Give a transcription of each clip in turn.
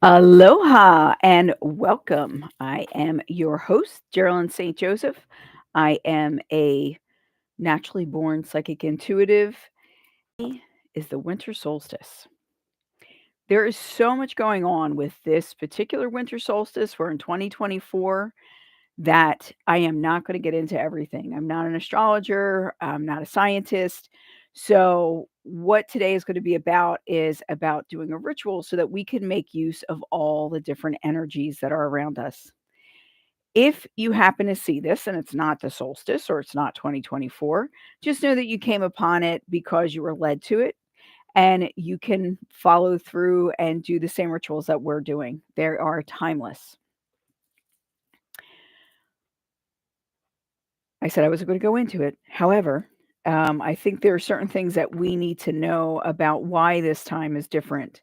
Aloha and welcome. I am your host, Geralyn St Joseph. I am a naturally born psychic intuitive. Is the winter solstice. There is so much going on with this particular winter solstice. We're in 2024 that I am not going to get into everything. I'm not an astrologer, I'm not a scientist. So, what today is going to be about is about doing a ritual so that we can make use of all the different energies that are around us. If you happen to see this and it's not the solstice or it's not 2024, just know that you came upon it because you were led to it and you can follow through and do the same rituals that we're doing. They are timeless. I said I wasn't going to go into it. However, I think there are certain things that we need to know about why this time is different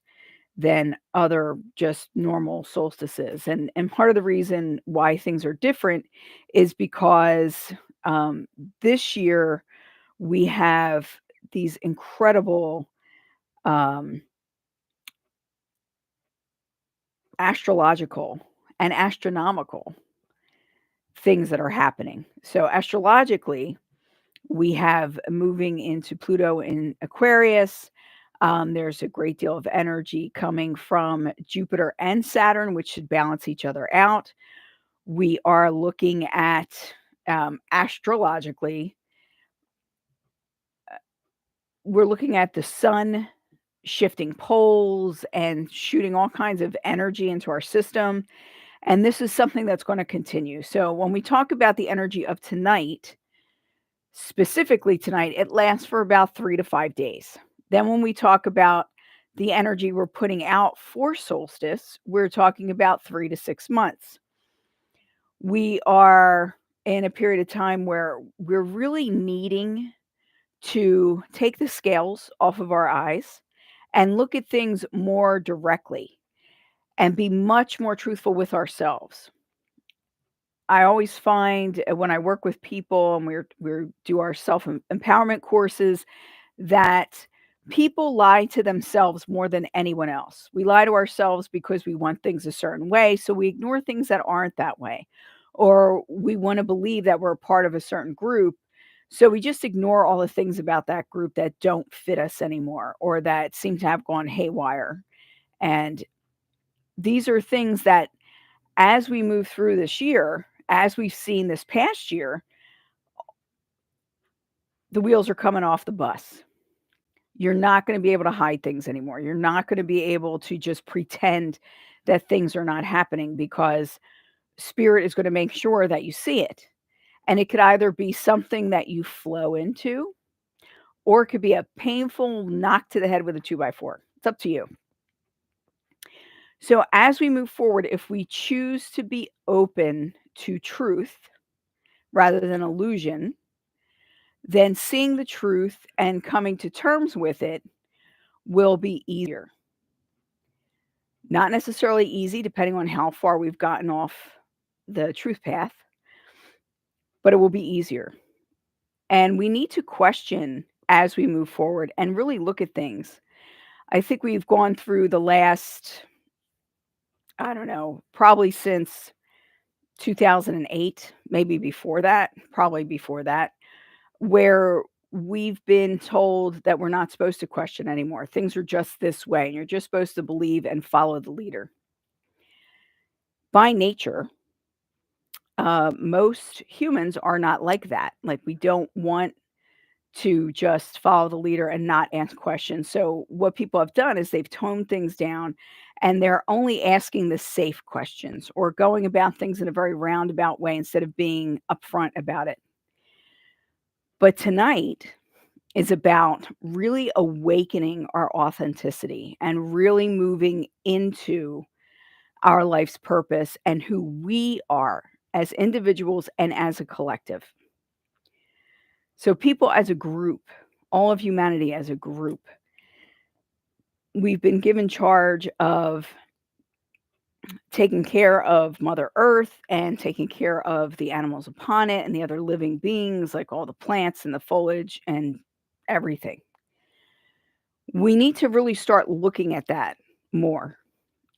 than other just normal solstices. And part of the reason why things are different is because this year we have these incredible um, astrological and astronomical things that are happening. So astrologically, we have moving into Pluto in Aquarius. There's a great deal of energy coming from Jupiter and Saturn, which should balance each other out. We are looking at astrologically, we're looking at the sun shifting poles and shooting all kinds of energy into our system. And this is something that's going to continue. So when we talk about the energy of tonight, specifically tonight, it lasts for about 3 to 5 days. Then when we talk about the energy we're putting out for solstice, we're talking about 3 to 6 months. We are in a period of time where we're really needing to take the scales off of our eyes and look at things more directly and be much more truthful with ourselves. I always find when I work with people and we do our self empowerment courses that people lie to themselves more than anyone else. We lie to ourselves because we want things a certain way, so we ignore things that aren't that way. Or we want to believe that we're a part of a certain group, so we just ignore all the things about that group that don't fit us anymore or that seem to have gone haywire. And these are things that as we move through this year, as we've seen this past year, the wheels are coming off the bus. You're not gonna be able to hide things anymore. You're not gonna be able to just pretend that things are not happening because spirit is gonna make sure that you see it. And it could either be something that you flow into, or it could be a painful knock to the head with a 2 by 4. It's up to you. So as we move forward, if we choose to be open to truth rather than illusion, then seeing the truth and coming to terms with it will be easier. Not necessarily easy, depending on how far we've gotten off the truth path, but it will be easier. And we need to question as we move forward and really look at things. I think we've gone through the last, I don't know, probably since 2008, maybe before that, probably before that, where we've been told that we're not supposed to question anymore. Things are just this way, and you're just supposed to believe and follow the leader. By nature, most humans are not like that. Like, we don't want to just follow the leader and not ask questions. So, what people have done is they've toned things down and they're only asking the safe questions or going about things in a very roundabout way instead of being upfront about it. But tonight is about really awakening our authenticity and really moving into our life's purpose and who we are as individuals and as a collective. So, people as a group, all of humanity as a group, we've been given charge of taking care of Mother Earth and taking care of the animals upon it and the other living beings, like all the plants and the foliage and everything. We need to really start looking at that more.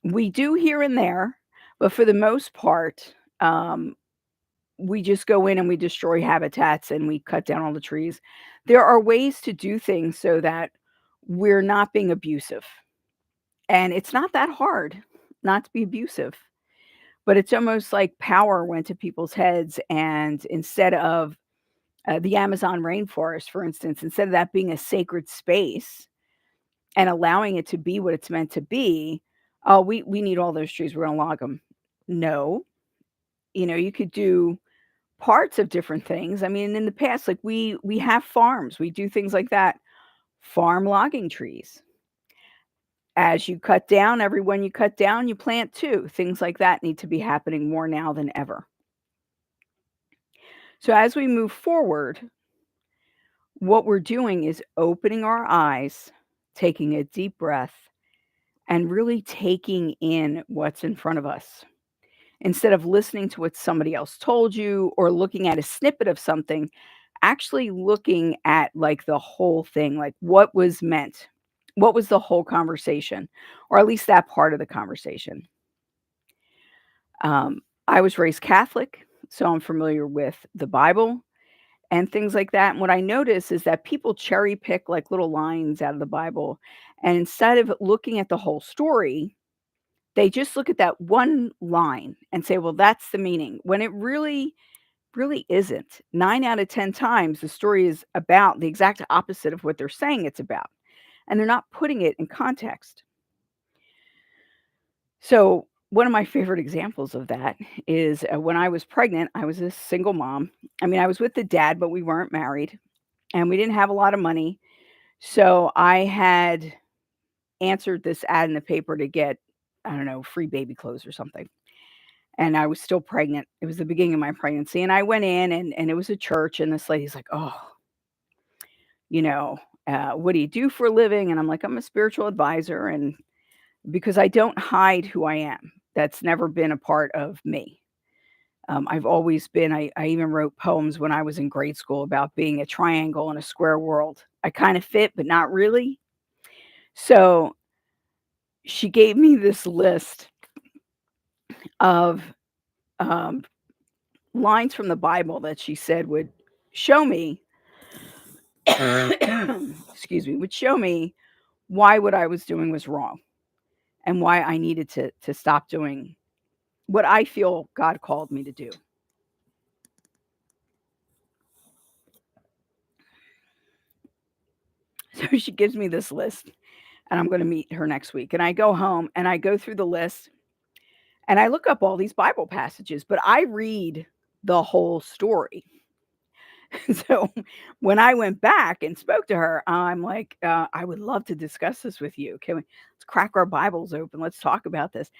We do here and there, but for the most part, we just go in and we destroy habitats and we cut down all the trees. There are ways to do things so that we're not being abusive, and it's not that hard not to be abusive, but it's almost like power went to people's heads, and instead of, the Amazon rainforest, for instance, instead of that being a sacred space and allowing it to be what it's meant to be, "Oh, we need all those trees, we're gonna log them." No, you could do parts of different things. I mean, in the past, like, we have farms, we do things like that. Farm logging trees. As you cut down, every one you cut down, you plant 2. Things like that need to be happening more now than ever. So as we move forward, what we're doing is opening our eyes, taking a deep breath, and really taking in what's in front of us. Instead of listening to what somebody else told you or looking at a snippet of something, actually looking at, like, the whole thing, like, what was meant? What was the whole conversation? Or at least that part of the conversation. I was raised Catholic, so I'm familiar with the Bible and things like that, and what I notice is that people cherry pick, like, little lines out of the Bible, and instead of looking at the whole story, they just look at that one line and say, "Well, that's the meaning," when it really isn't. 9 out of 10 times, the story is about the exact opposite of what they're saying it's about, and they're not putting it in context. So, one of my favorite examples of that is, when I was pregnant, I was a single mom. I mean, I was with the dad, but we weren't married, and we didn't have a lot of money. So, I had answered this ad in the paper to get, I don't know, free baby clothes or something, and I was still pregnant. It was the beginning of my pregnancy, and I went in, and it was a church, and this lady's like, "Oh, you know, what do you do for a living?" And I'm like, "I'm a spiritual advisor," and because I don't hide who I am. That's never been a part of me. I've always been I even wrote poems when I was in grade school about being a triangle in a square world. I kind of fit, but not really. So she gave me this list of um, lines from the Bible that she said would show me, excuse me, would show me why what I was doing was wrong and why I needed to stop doing what I feel God called me to do. So she gives me this list, and I'm going to meet her next week. And I go home and I go through the list and I look up all these Bible passages, but I read the whole story. So when I went back and spoke to her, I'm like, I would love to discuss this with you. Let's crack our Bibles open. Let's talk about this.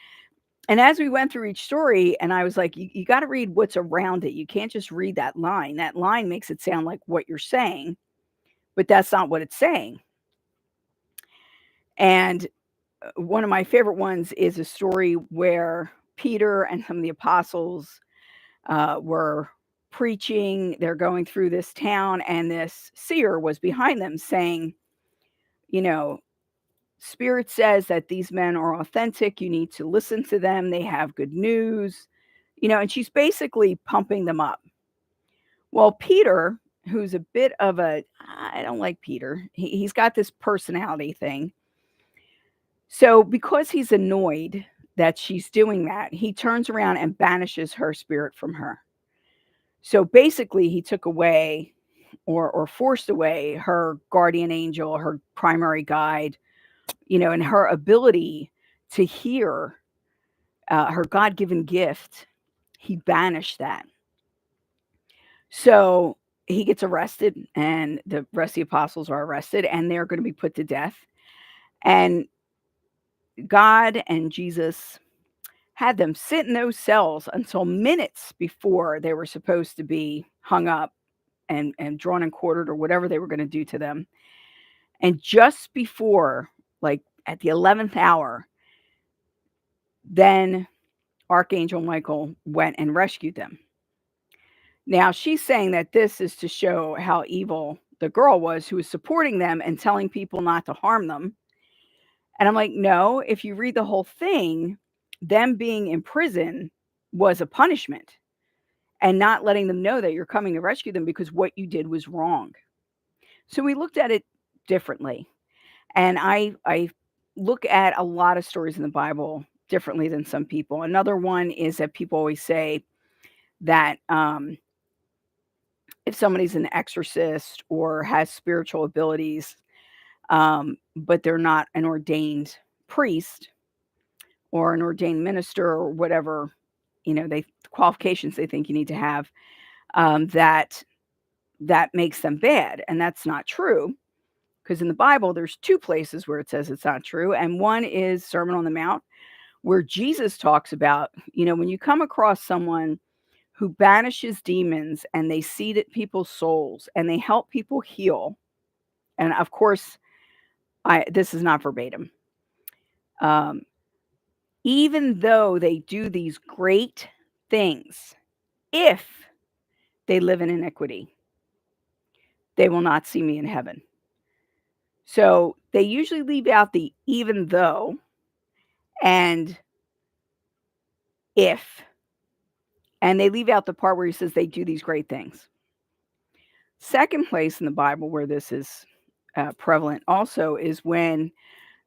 And as we went through each story, and I was like, you got to read what's around it. You can't just read that line. That line makes it sound like what you're saying, but that's not what it's saying. And one of my favorite ones is a story where Peter and some of the apostles were preaching. They're going through this town, and this seer was behind them saying, you know, Spirit says that these men are authentic. You need to listen to them. They have good news, and she's basically pumping them up. Well, Peter, who's a bit of I don't like Peter, he's got this personality thing. So, because he's annoyed that she's doing that, he turns around and banishes her spirit from her. So, basically, he took away or forced away her guardian angel, her primary guide, and her ability to hear, her God given gift. He banished that. So, he gets arrested, and the rest of the apostles are arrested, and they're going to be put to death. And God and Jesus had them sit in those cells until minutes before they were supposed to be hung up and drawn and quartered or whatever they were going to do to them. And just before, like at the 11th hour, then Archangel Michael went and rescued them. Now, she's saying that this is to show how evil the girl was who was supporting them and telling people not to harm them. And I'm like, "No, if you read the whole thing, them being in prison was a punishment and not letting them know that you're coming to rescue them because what you did was wrong." So we looked at it differently. And I look at a lot of stories in the Bible differently than some people. Another one is that people always say that, if somebody's an exorcist or has spiritual abilities, but they're not an ordained priest or an ordained minister or whatever, they qualifications they think you need to have, that makes them bad, and that's not true. Because in the Bible, there's 2 places where it says it's not true, and one is Sermon on the Mount, where Jesus talks about, when you come across someone who banishes demons and they seed at people's souls and they help people heal, and of course, this is not verbatim. Um, Even though they do these great things, if they live in iniquity, they will not see me in heaven. So they usually leave out the even though and if, and they leave out the part where he says they do these great things. Second place in the Bible where this is prevalent also is when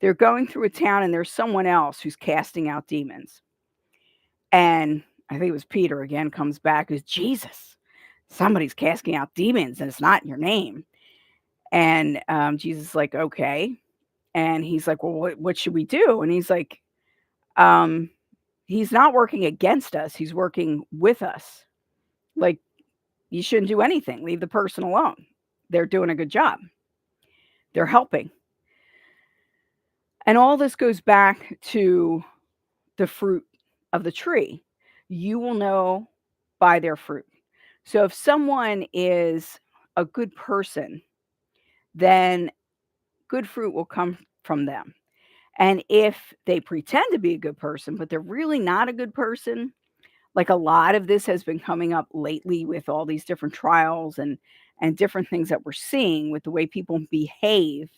they're going through a town and there's someone else who's casting out demons. And I think it was Peter again comes back as Jesus. Somebody's casting out demons and it's not in your name. And Jesus is like, okay. And he's like, well, what should we do? And he's like, um, he's not working against us. He's working with us. Like, you shouldn't do anything. Leave the person alone. They're doing a good job. They're helping. And all this goes back to the fruit of the tree. You will know by their fruit. So if someone is a good person, then good fruit will come from them. And if they pretend to be a good person, but they're really not a good person, like a lot of this has been coming up lately with all these different trials and different things that we're seeing with the way people behave,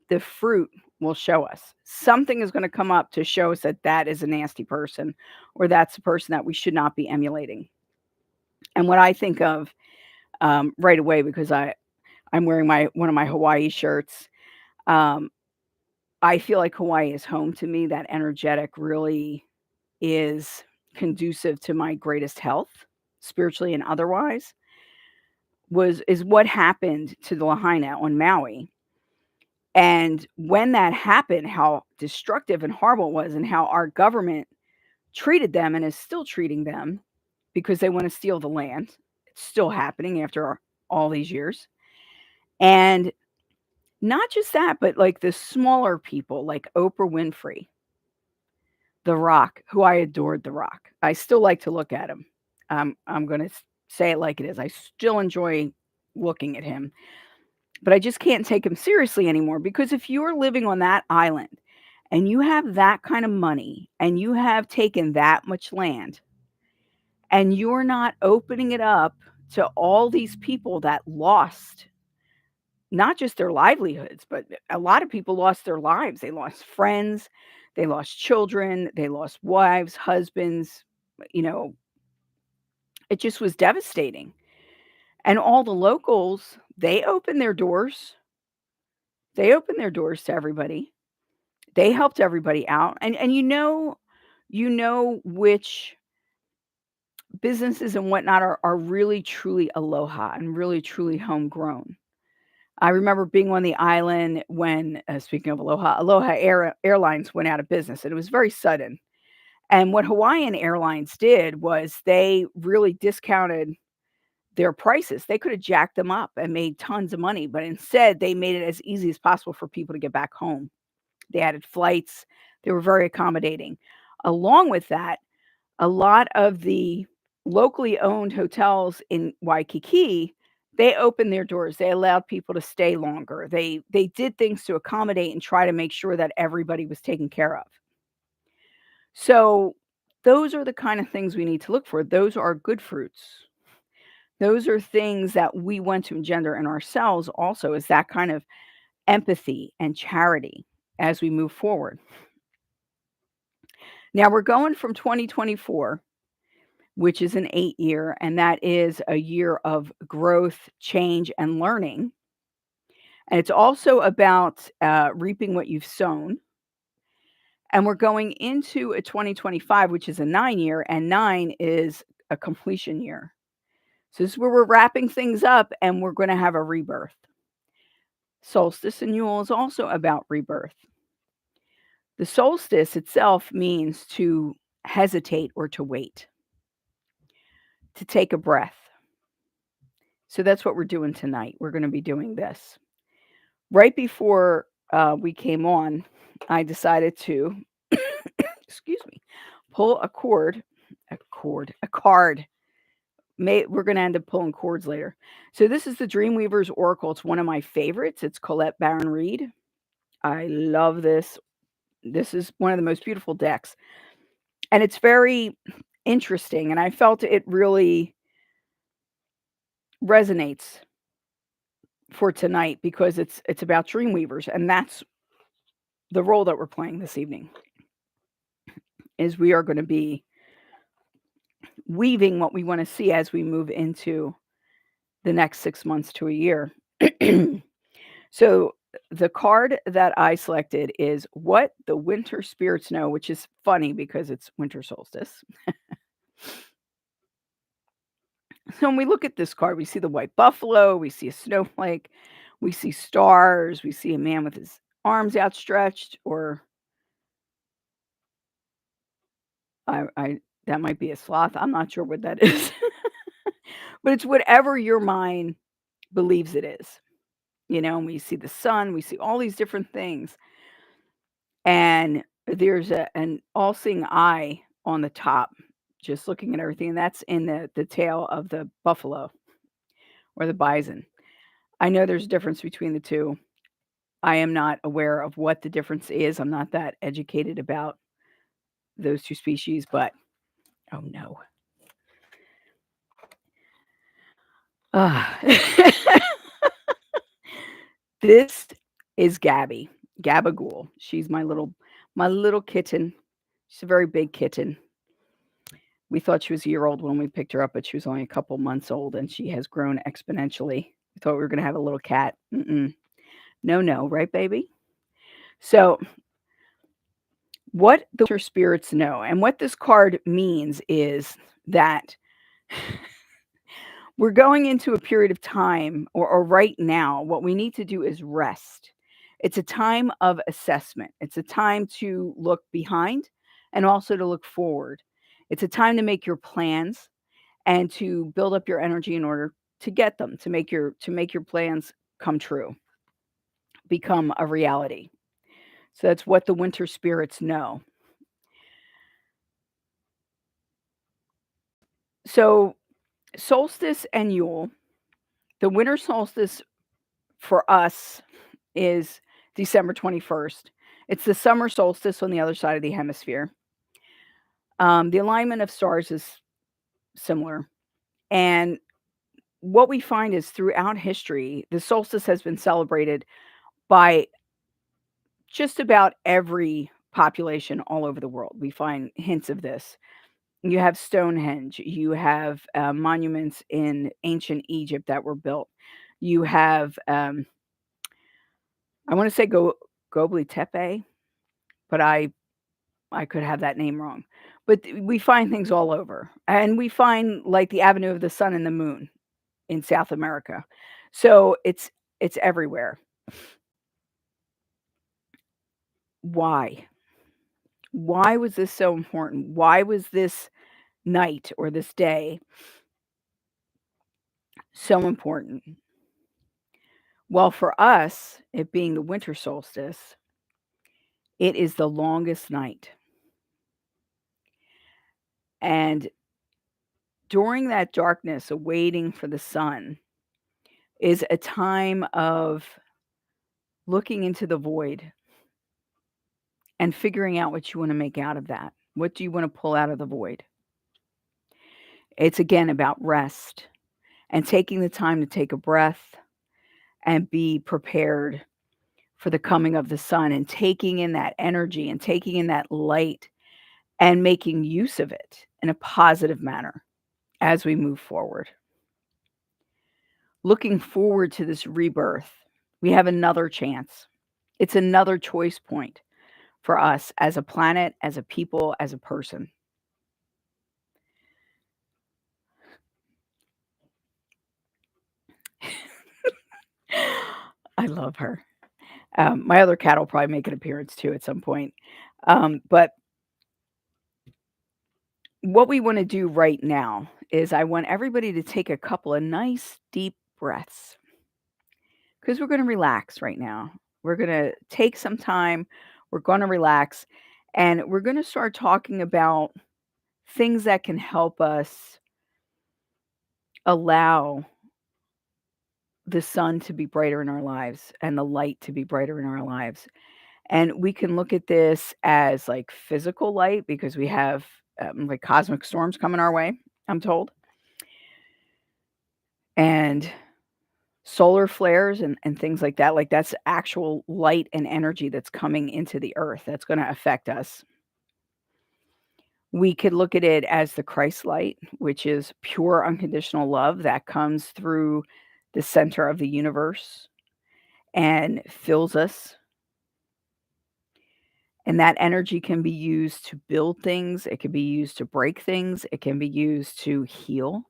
the fruit will show us. Something is going to come up to show us that that is a nasty person or that's a person that we should not be emulating. And what I think of right away, because I'm wearing one of my Hawaii shirts, um, I feel like Hawaii is home to me. That energetic really is conducive to my greatest health, spiritually and otherwise, is what happened to the Lahaina on Maui. And when that happened, how destructive and horrible it was, and how our government treated them and is still treating them because they want to steal the land. It's still happening after all these years. And not just that, but like the smaller people like Oprah Winfrey, The Rock, who I adored The Rock. I still like to look at him. I'm going to say it like it is. I still enjoy looking at him, but I just can't take him seriously anymore because if you're living on that island and you have that kind of money and you have taken that much land and you're not opening it up to all these people that lost not just their livelihoods, but a lot of people lost their lives. They lost friends, they lost children, they lost wives, husbands, you know, it just was devastating. And all the locals, they opened their doors. They opened their doors to everybody. They helped everybody out. And you know which businesses and whatnot are really truly aloha and really truly homegrown. I remember being on the island when, speaking of Aloha, Airlines went out of business, and it was very sudden. And what Hawaiian Airlines did was they really discounted their prices. They could have jacked them up and made tons of money, but instead they made it as easy as possible for people to get back home. They added flights. They were very accommodating. Along with that, a lot of the locally owned hotels in Waikiki, they opened their doors. They allowed people to stay longer. They did things to accommodate and try to make sure that everybody was taken care of. So those are the kind of things we need to look for. Those are good fruits. Those are things that we want to engender in ourselves also is that kind of empathy and charity. as we move forward. Now we're going from 2024, which is an 8-year, and that is a year of growth, change, and learning. And it's also about reaping what you've sown. And we're going into a 2025, which is a 9-year, and 9 is a completion year. So this is where we're wrapping things up and we're going to have a rebirth. Solstice and Yule is also about rebirth. The solstice itself means to hesitate or to wait, to take a breath. So that's what we're doing tonight. We're going to be doing this. Right before we came on, I decided to, excuse me, pull a card. We're going to end up pulling cords later. So this is the Dreamweaver's Oracle. It's one of my favorites. It's Colette Baron Reed. I love this. This is one of the most beautiful decks. And it's very interesting. And I felt it really resonates for tonight because it's about Dreamweavers. And that's the role that we're playing this evening. Is we are going to be weaving what we want to see as we move into the next 6 months to a year. So the card that I selected is What the Winter Spirits Know, which is funny because it's winter solstice. So when we look at this card, we see the white buffalo, we see a snowflake, we see stars, we see a man with his arms outstretched, or I that might be a sloth. I'm not sure what that is. But it's whatever your mind believes it is. And we see the sun, we see all these different things. And there's an all-seeing eye on the top, just looking at everything. And that's in the tail of the buffalo or the bison. I know there's a difference between the two. I am not aware of what the difference is. I'm not that educated about those two species, but oh no. This is Gabby, Gabagool. She's my little kitten. She's a very big kitten. We thought she was a year old when we picked her up, but she was only a couple months old, and she has grown exponentially. We thought we were going to have a little cat. No, right, baby? So, what the winter spirits know, and what this card means is that we're going into a period of time, or right now, what we need to do is rest. It's a time of assessment. It's a time to look behind and also to look forward. It's a time to make your plans and to build up your energy in order to get them, to make your plans come true, become a reality. So that's what the winter spirits know. So solstice and Yule, the winter solstice for us is December 21st. It's the summer solstice on the other side of the hemisphere. The alignment of stars is similar. And what we find is throughout history, the solstice has been celebrated by just about every population all over the world. We find hints of this. You have Stonehenge, you have monuments in ancient Egypt that were built. You have, I want to say Gobli Tepe, but I could have that name wrong. But we find things all over. And we find like the Avenue of the Sun and the Moon in South America. So it's everywhere. Why? Why was this so important? Why was this night or this day so important? Well, for us, it being the winter solstice, it is the longest night. And during that darkness, awaiting for the sun, is a time of looking into the void and figuring out what you want to make out of that. What do you want to pull out of the void? It's again about rest and taking the time to take a breath and be prepared for the coming of the sun and taking in that energy and taking in that light and making use of it in a positive manner as we move forward. Looking forward to this rebirth, we have another chance. It's another choice point for us as a planet, as a people, as a person. I love her. My other cat will probably make an appearance too at some point. But what we want to do right now is I want everybody to take a couple of nice deep breaths because we're going to relax right now. We're going to take some time. We're going to relax and we're going to start talking about things that can help us allow the sun to be brighter in our lives and the light to be brighter in our lives. And we can look at this as like physical light because we have like cosmic storms coming our way, I'm told, and solar flares and things like that. Like that's actual light and energy that's coming into the earth that's going to affect us. We could look at it as the Christ light, which is pure unconditional love that comes through the center of the universe and fills us. And that energy can be used to build things, it can be used to break things, it can be used to heal.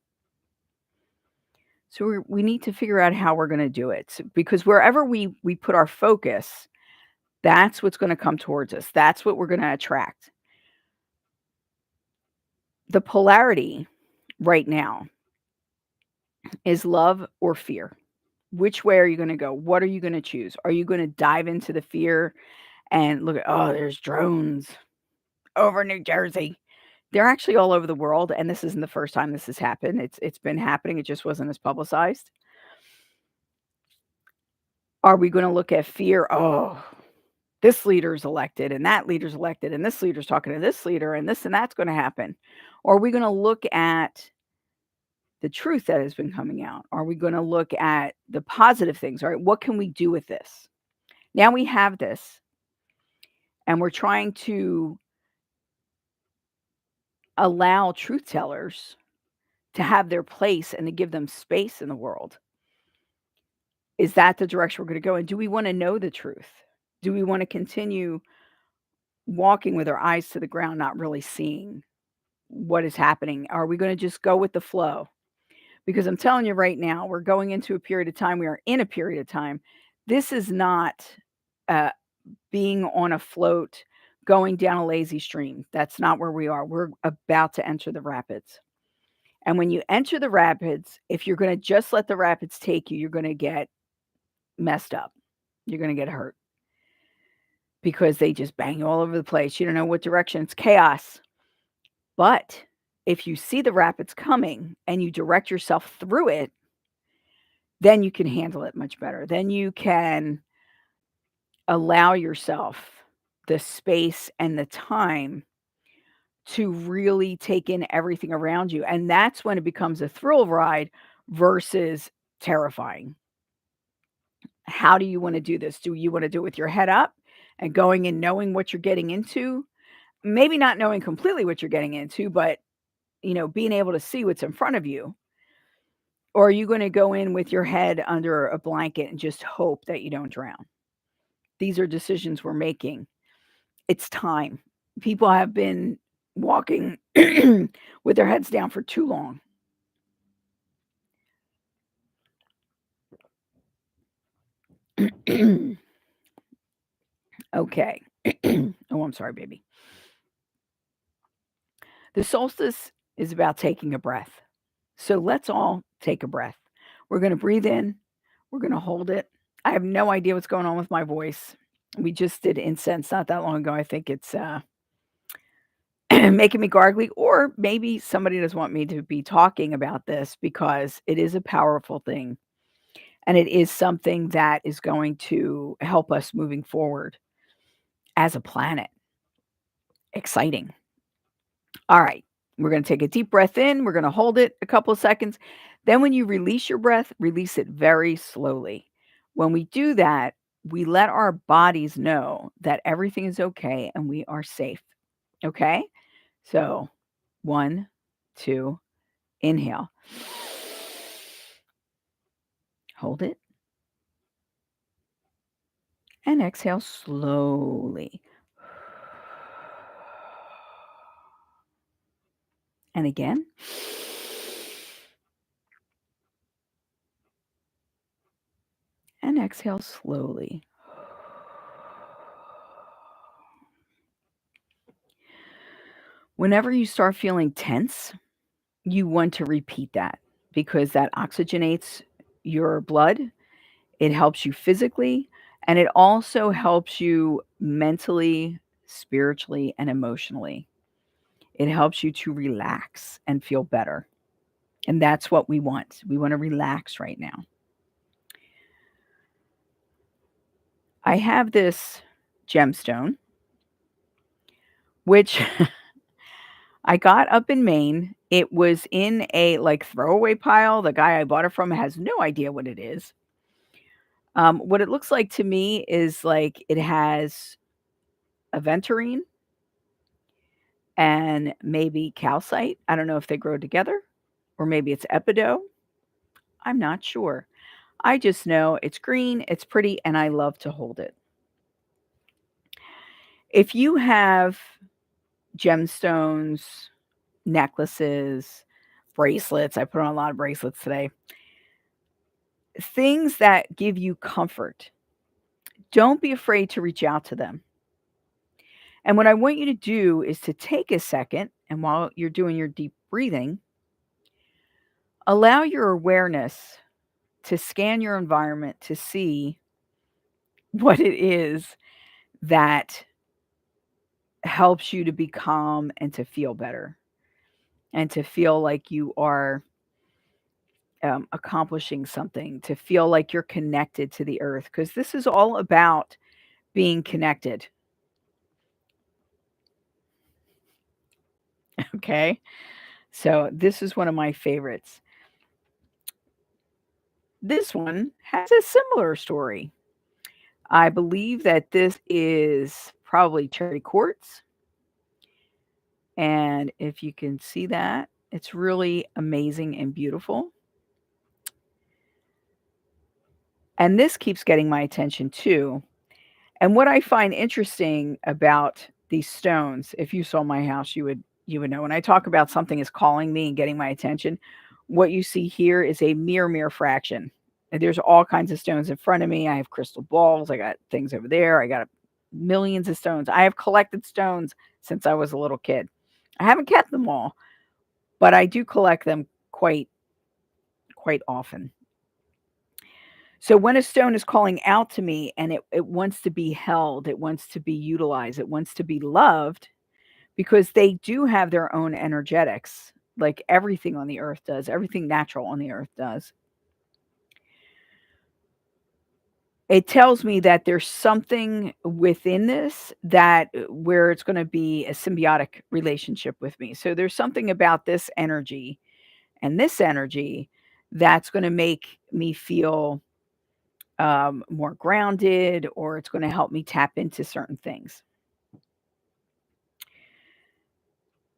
So we need to figure out how we're going to do it because wherever we put our focus, that's what's going to come towards us. That's what we're going to attract. The polarity right now is love or fear. Which way are you going to go? What are you going to choose? Are you going to dive into the fear and look at, oh, there's drones over New Jersey? They're actually all over the world, and this isn't the first time this has happened. It's been happening. It just wasn't as publicized. Are we going to look at fear? Oh, this leader's elected, and that leader's elected, and this leader's talking to this leader, and this and that's going to happen. Or are we going to look at the truth that has been coming out? Are we going to look at the positive things? All right, what can we do with this? Now we have this, and we're trying to allow truth tellers to have their place and to give them space in the world. Is that the direction we're going to go? And do we want to know the truth? Do we want to continue walking with our eyes to the ground, not really seeing what is happening? Are we going to just go with the flow? Because I'm telling you right now, we're going into a period of time. We are in a period of time. This is not being on a float, going down a lazy stream. That's not where we are. We're about to enter the rapids. And when you enter the rapids, if you're going to just let the rapids take you, you're going to get messed up. You're going to get hurt because they just bang you all over the place. You don't know what direction. It's chaos. But if you see the rapids coming and you direct yourself through it, then you can handle it much better. Then you can allow yourself the space and the time to really take in everything around you. And that's when it becomes a thrill ride versus terrifying. How do you want to do this? Do you want to do it with your head up and going and knowing what you're getting into? Maybe not knowing completely what you're getting into, but being able to see what's in front of you. Or are you going to go in with your head under a blanket and just hope that you don't drown? These are decisions we're making. It's time. People have been walking with their heads down for too long. Okay. Oh, I'm sorry, baby. The solstice is about taking a breath. So let's all take a breath. We're going to breathe in. We're going to hold it. I have no idea what's going on with my voice. We just did incense not that long ago. I think it's making me gargly, or maybe somebody doesn't want me to be talking about this because it is a powerful thing. And it is something that is going to help us moving forward as a planet. Exciting. All right. We're going to take a deep breath in. We're going to hold it a couple of seconds. Then when you release your breath, release it very slowly. When we do that, we let our bodies know that everything is okay and we are safe. Okay? So 1, 2, inhale. Hold it and exhale slowly. And again. And exhale slowly. Whenever you start feeling tense, you want to repeat that because that oxygenates your blood. It helps you physically, and it also helps you mentally, spiritually, and emotionally. It helps you to relax and feel better. And that's what we want. We want to relax right now. I have this gemstone, which I got up in Maine. It was in a like throwaway pile. The guy I bought it from has no idea what it is. What it looks like to me is like it has aventurine and maybe calcite. I don't know if they grow together or maybe it's epido. I'm not sure. I just know it's green, it's pretty, and I love to hold it. If you have gemstones, necklaces, bracelets, I put on a lot of bracelets today, things that give you comfort, don't be afraid to reach out to them. And what I want you to do is to take a second, and while you're doing your deep breathing, allow your awareness to scan your environment to see what it is that helps you to be calm and to feel better and to feel like you are accomplishing something, to feel like you're connected to the earth, because this is all about being connected. Okay. So this is one of my favorites. This one has a similar story. I believe that this is probably cherry quartz. And if you can see that, it's really amazing and beautiful. And this keeps getting my attention too. And what I find interesting about these stones, if you saw my house, you would know when I talk about something is calling me and getting my attention, what you see here is a mere fraction. And there's all kinds of stones in front of me. I have crystal balls, I got things over there, I got millions of stones. I have collected stones since I was a little kid. I haven't kept them all, but I do collect them quite often. So when a stone is calling out to me and it wants to be held, it wants to be utilized, it wants to be loved, because they do have their own energetics, like everything on the earth does, everything natural on the earth does. It tells me that there's something within this that where it's going to be a symbiotic relationship with me. So there's something about this energy and this energy that's going to make me feel more grounded, or it's going to help me tap into certain things.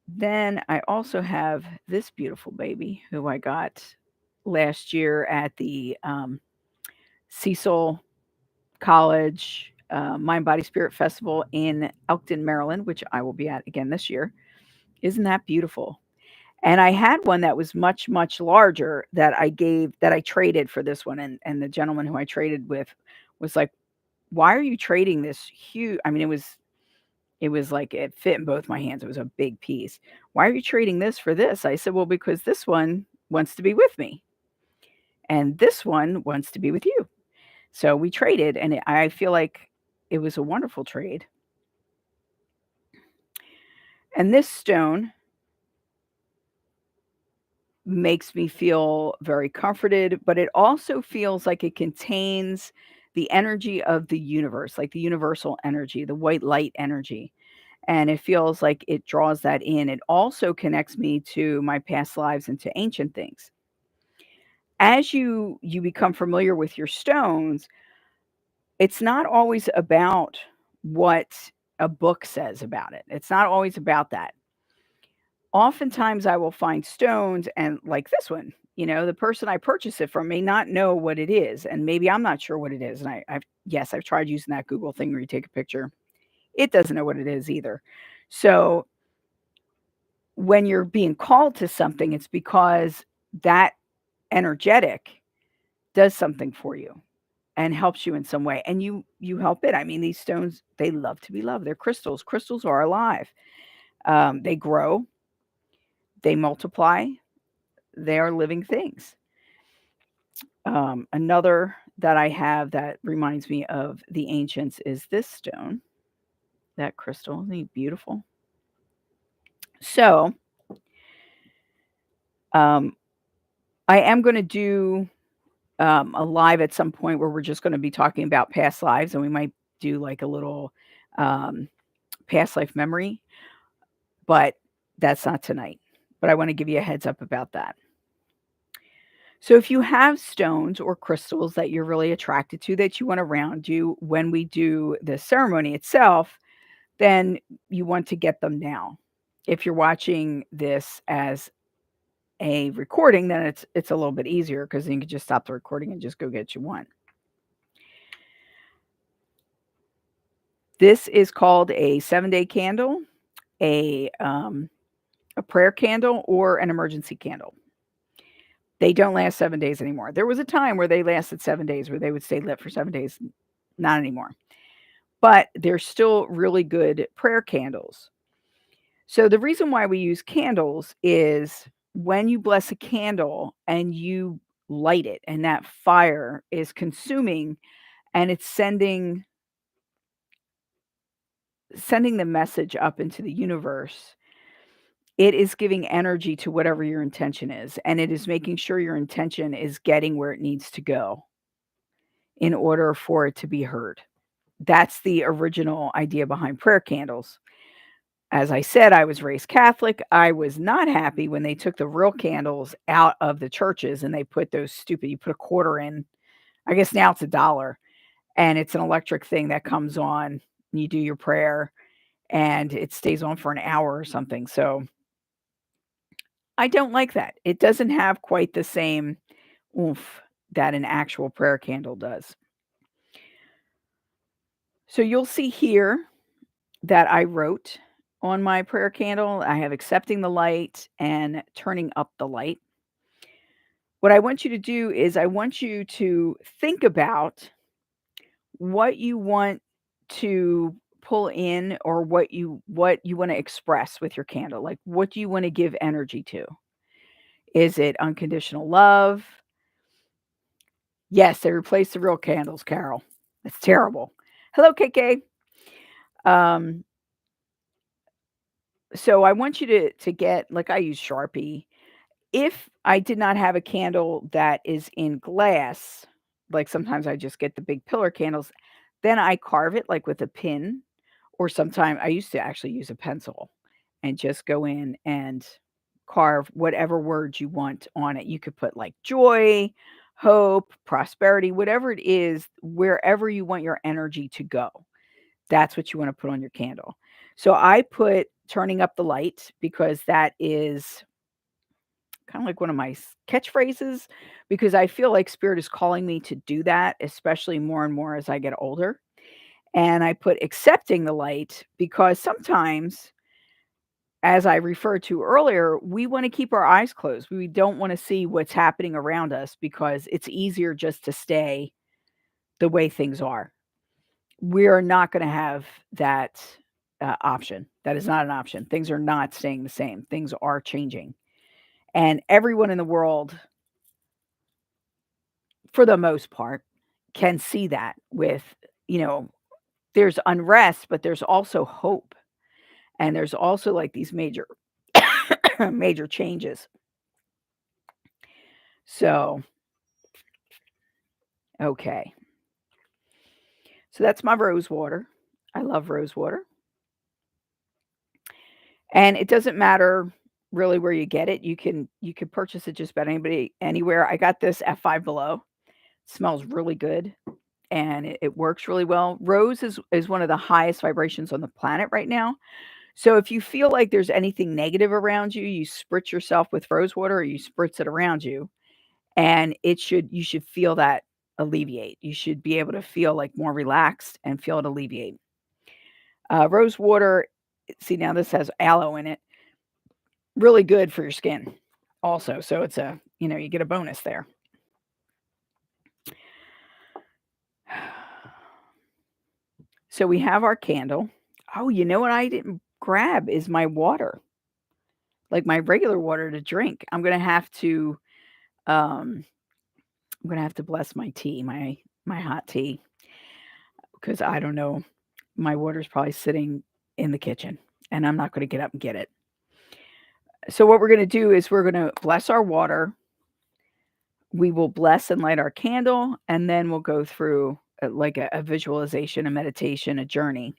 Then I also have this beautiful baby who I got last year at the Cecil College Mind Body Spirit Festival in Elkton, Maryland, which I will be at again this year. Isn't that beautiful? And I had one that was much larger that I traded for this one. And the gentleman who I traded with was like, why are you trading this huge? I mean, it was like it fit in both my hands. It was a big piece. Why are you trading this for this? I said, well, because this one wants to be with me and this one wants to be with you. So we traded, and I feel like it was a wonderful trade. And this stone makes me feel very comforted, but it also feels like it contains the energy of the universe, like the universal energy, the white light energy. And it feels like it draws that in. It also connects me to my past lives and to ancient things. As you become familiar with your stones, it's not always about what a book says about it. It's not always about that. Oftentimes, I will find stones and like this one, the person I purchase it from may not know what it is, and maybe I'm not sure what it is, and I've tried using that Google thing where you take a picture. It doesn't know what it is either. So, when you're being called to something, it's because that energetic does something for you and helps you in some way, and you help it. I mean, these stones, they love to be loved. They're crystals. Crystals are alive. They grow, they multiply, they are living things. Another that I have that reminds me of the ancients is this stone, that crystal. Isn't it beautiful? So, um, I am going to do a live at some point where we're just going to be talking about past lives, and we might do like a little um, past life memory, but that's not tonight. But I want to give you a heads up about that. So, if you have stones or crystals that you're really attracted to that you want around you when we do the ceremony itself, then you want to get them now. If you're watching this as a recording, then it's a little bit easier because then you can just stop the recording and just go get what you want. This is called a 7-day candle, a prayer candle, or an emergency candle. They don't last 7 days anymore. There was a time where they lasted 7 days, where they would stay lit for 7 days. Not anymore. But they're still really good prayer candles. So the reason why we use candles is when you bless a candle and you light it and that fire is consuming and it's sending the message up into the universe, it is giving energy to whatever your intention is, and it is making sure your intention is getting where it needs to go in order for it to be heard. That's the original idea behind prayer candles. As I said, I was raised Catholic. I was not happy when they took the real candles out of the churches and they put those stupid, you put a quarter in. I guess now it's $1, and it's an electric thing that comes on. And you do your prayer and it stays on for an hour or something. So I don't like that. It doesn't have quite the same oomph that an actual prayer candle does. So you'll see here that I wrote on my prayer candle, I have accepting the light and turning up the light. What I want you to do is I want you to think about what you want to pull in or what you want to express with your candle. Like, what do you want to give energy to? Is it unconditional love? Yes, they replaced the real candles, Carol. That's terrible. Hello, KK. Um, so I want you to get, like, I use Sharpie. If I did not have a candle that is in glass, like sometimes I just get the big pillar candles, then I carve it like with a pin, or sometimes I used to actually use a pencil and just go in and carve whatever words you want on it. You could put like joy, hope, prosperity, whatever it is, wherever you want your energy to go. That's what you want to put on your candle. So I put turning up the light because that is kind of like one of my catchphrases, because I feel like spirit is calling me to do that, especially more and more as I get older. And I put accepting the light because sometimes, as I referred to earlier, we want to keep our eyes closed. We don't want to see what's happening around us because it's easier just to stay the way things are. We're not going to have that option. That is not an option. Things are not staying the same. Things are changing. And everyone in the world, for the most part, can see that with, you know, there's unrest, but there's also hope. And there's also like these major major changes. So, okay. So that's my rose water. I love rose water. And it doesn't matter really where you get it. You can purchase it just about anybody anywhere. I got this at Five Below. It smells really good. and it works really well. Rose is one of the highest vibrations on the planet right now. So if you feel like there's anything negative around you, you spritz yourself with rose water or you spritz it around you, and you should feel that alleviate. You should be able to feel like more relaxed and feel it alleviate. Rose water, see now this has aloe in it, really good for your skin also. So it's you get a bonus there. So we have our candle. Oh, you know what I didn't grab is my water, like my regular water to drink. Um, I'm gonna have to bless my tea, my hot tea, because I don't know. My water's probably sitting in the kitchen, and I'm not gonna get up and get it. So what we're gonna do is we're gonna bless our water. We will bless and light our candle, and then we'll go through like a visualization, a meditation, a journey.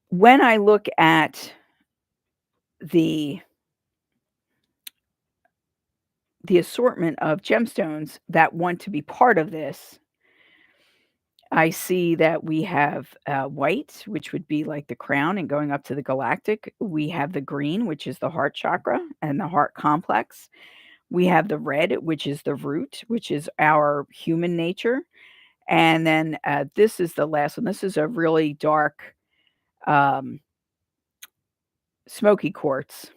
When I look at the assortment of gemstones that want to be part of this, I see that we have white, which would be like the crown and going up to the galactic. We have the green, which is the heart chakra and the heart complex. We have the red, which is the root, which is our human nature. And then this is the last one. This is a really dark, um, smoky quartz.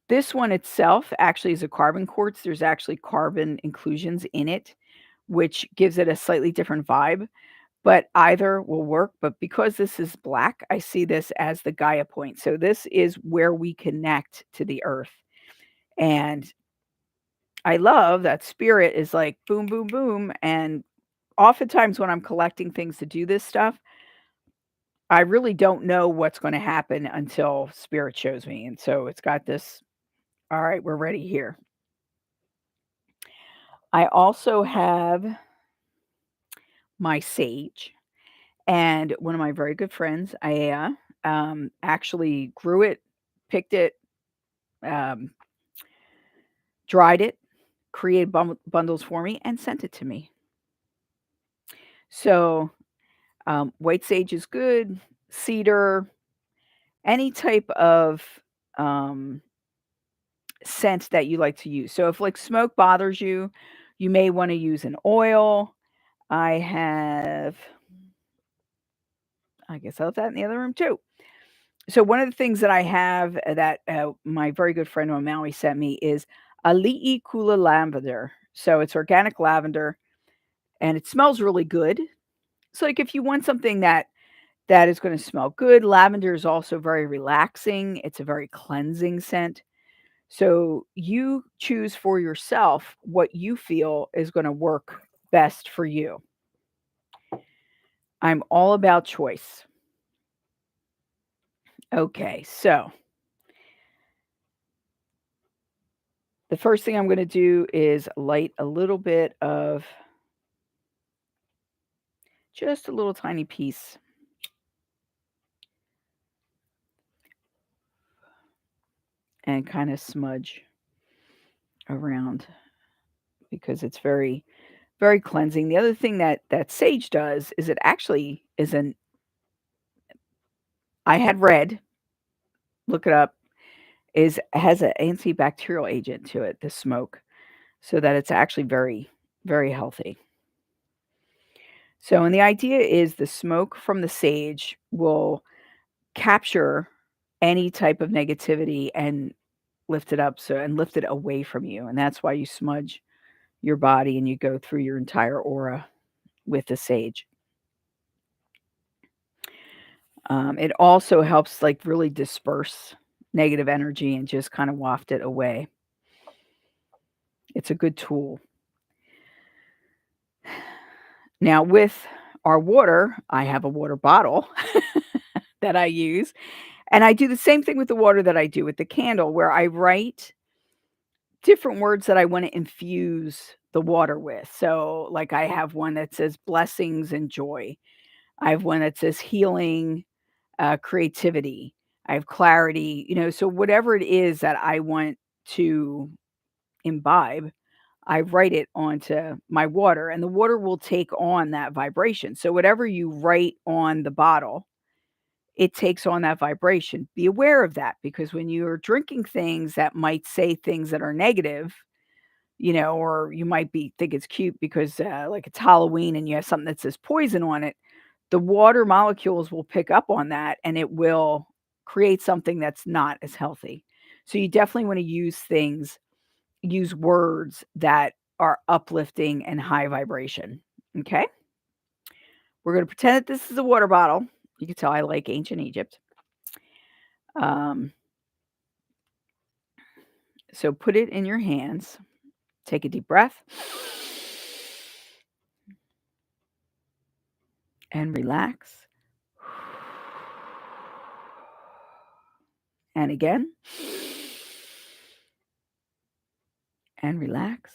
This one itself actually is a carbon quartz. There's actually carbon inclusions in it, which gives it a slightly different vibe, but either will work. But because this is black, I see this as the Gaia point. So this is where we connect to the earth. And I love that spirit is like boom, boom, boom. And oftentimes when I'm collecting things to do this stuff, I really don't know what's going to happen until spirit shows me. And so it's got this, all right, we're ready here. I also have my sage, and one of my very good friends, Aya, actually grew it, picked it, um, dried it, created bundles for me, and sent it to me. So white sage is good, cedar, any type of um, scent that you like to use. So if like smoke bothers you, you may want to use an oil. I guess I left that in the other room too. So one of the things that I have that my very good friend on Maui sent me is Ali'i Kula lavender. So it's organic lavender and it smells really good. So like if you want something that is going to smell good, lavender is also very relaxing. It's a very cleansing scent. So you choose for yourself what you feel is going to work best for you. I'm all about choice. Okay, so the first thing I'm going to do is light a little bit of just a little tiny piece. And kind of smudge around because it's very, very cleansing. The other thing that sage does is it actually is I had read, look it up, is has an antibacterial agent to it, the smoke, so that it's actually very, very healthy. So, and the idea is the smoke from the sage will capture any type of negativity and lift it up and lift it away from you. And that's why you smudge your body and you go through your entire aura with the sage. It also helps like really disperse negative energy and just kind of waft it away. It's a good tool. Now, with our water, I have a water bottle that I use. And I do the same thing with the water that I do with the candle, where I write different words that I want to infuse the water with. So, like, I have one that says blessings and joy, I have one that says healing, creativity, I have clarity, so whatever it is that I want to imbibe, I write it onto my water, and the water will take on that vibration. So whatever you write on the bottle, it takes on that vibration. Be aware of that, because when you're drinking things that might say things that are negative, or you might think it's cute because, like, it's Halloween and you have something that says poison on it, the water molecules will pick up on that and it will create something that's not as healthy. So you definitely want to use words that are uplifting and high vibration. Okay. We're going to pretend that this is a water bottle. You can tell I like ancient Egypt. So put it in your hands. Take a deep breath. And relax. And again. And relax.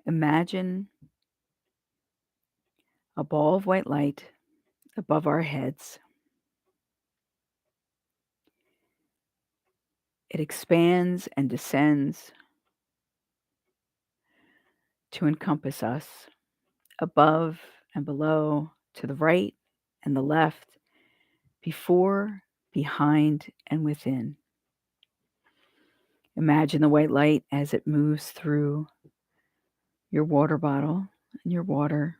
Imagine a ball of white light above our heads. It expands and descends to encompass us, above and below, to the right and the left, before, behind, and within. Imagine the white light as it moves through your water bottle and your water.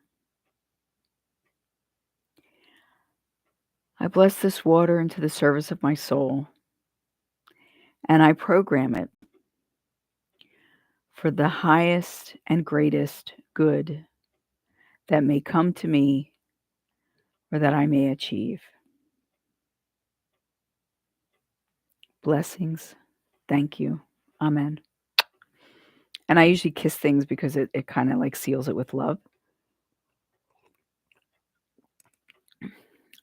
I bless this water into the service of my soul, and I program it for the highest and greatest good that may come to me or that I may achieve. Blessings. Thank you. Amen. And I usually kiss things because it kind of like seals it with love. And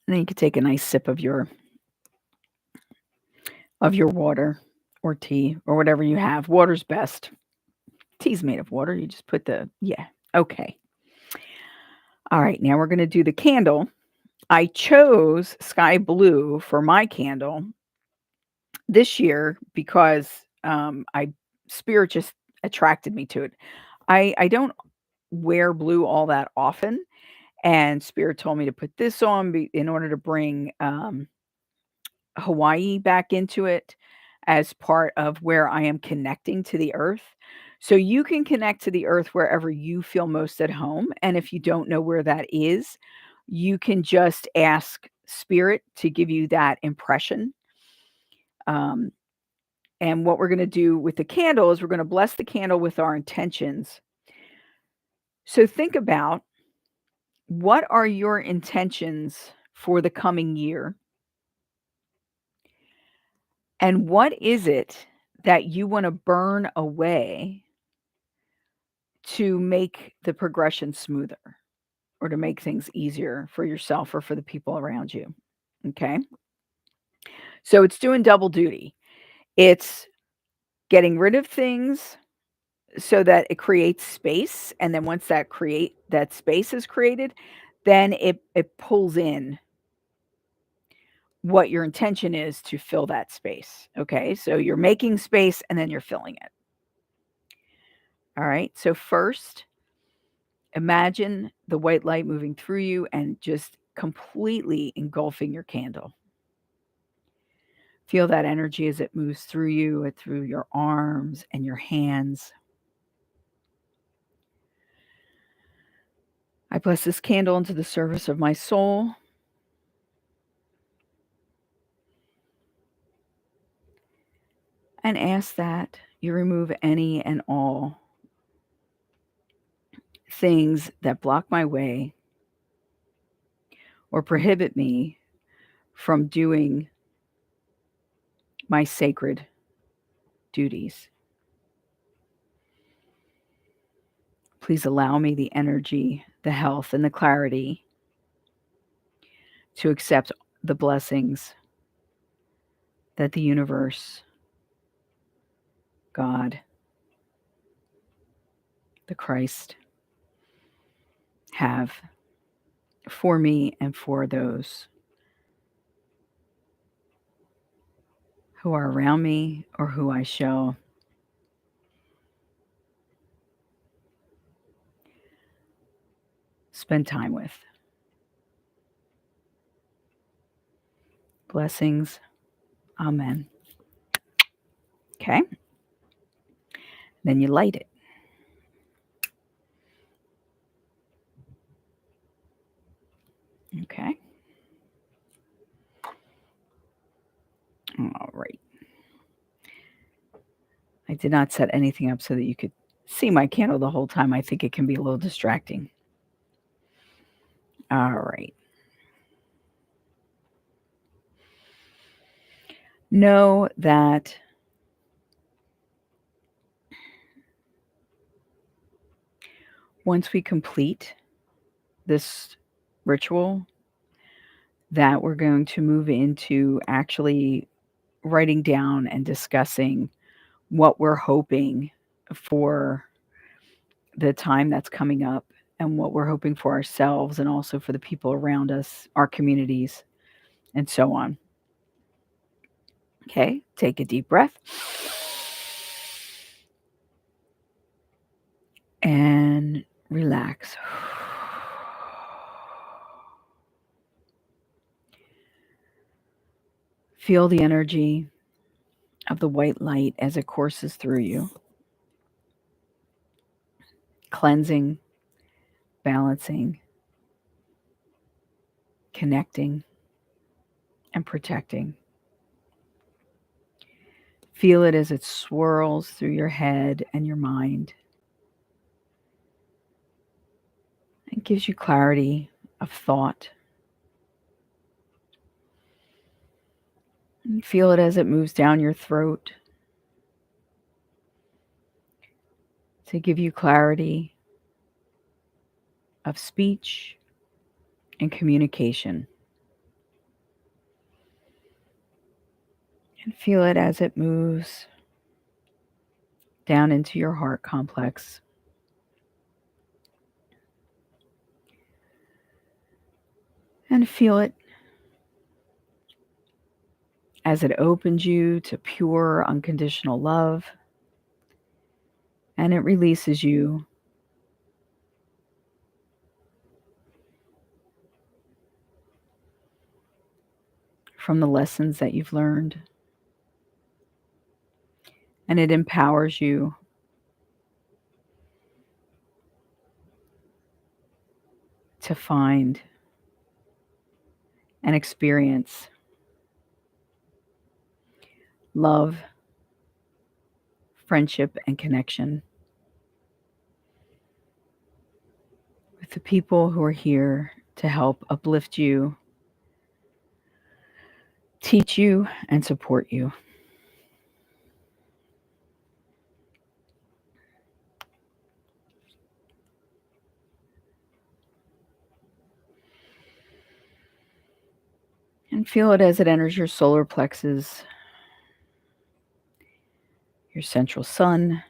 then you could take a nice sip of your water or tea or whatever you have. Water's best. Tea's made of water. You just put okay. All right, now we're going to do the candle. I chose sky blue for my candle this year because spirit just attracted me to it. I don't wear blue all that often, and spirit told me to put this on in order to bring Hawaii back into it as part of where I am connecting to the earth. So you can connect to the earth wherever you feel most at home. And if you don't know where that is, you can just ask spirit to give you that impression. And what we're going to do with the candle is we're going to bless the candle with our intentions. So think about, what are your intentions for the coming year? And what is it that you want to burn away to make the progression smoother or to make things easier for yourself or for the people around you? Okay. So it's doing double duty. It's getting rid of things so that it creates space. And then once that space is created, then it pulls in what your intention is to fill that space. Okay. So you're making space and then you're filling it. All right. So first, imagine the white light moving through you and just completely engulfing your candle. Feel that energy as it moves through you, through your arms and your hands. I bless this candle into the service of my soul. And ask that you remove any and all things that block my way or prohibit me from doing my sacred duties. Please allow me the energy, the health, and the clarity to accept the blessings that the universe, God, the Christ, have for me and for those who are around me or who I shall spend time with. Blessings. Amen. Okay. Then you light it. Okay. All right. I did not set anything up so that you could see my candle the whole time. I think it can be a little distracting. All right. Know that once we complete this ritual, that we're going to move into actually writing down and discussing what we're hoping for the time that's coming up and what we're hoping for ourselves and also for the people around us, our communities, and so on. Okay, take a deep breath. And relax. Feel the energy of the white light as it courses through you, cleansing, balancing, connecting, and protecting. Feel it as it swirls through your head and your mind. It gives you clarity of thought. And feel it as it moves down your throat to give you clarity of speech and communication. And feel it as it moves down into your heart complex. And feel it as it opens you to pure, unconditional love. And it releases you from the lessons that you've learned. And it empowers you to find and experience love, friendship, and connection with the people who are here to help uplift you, teach you, and support you. And feel it as it enters your solar plexus, your central sun,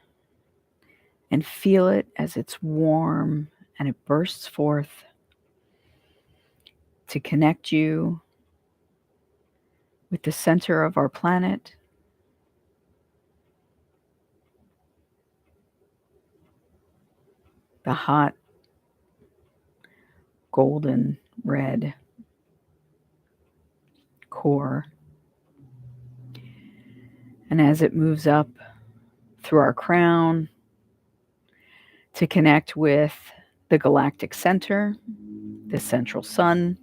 and feel it as it's warm and it bursts forth to connect you with the center of our planet, the hot, golden red core. And as it moves up through our crown to connect with the galactic center, the central sun,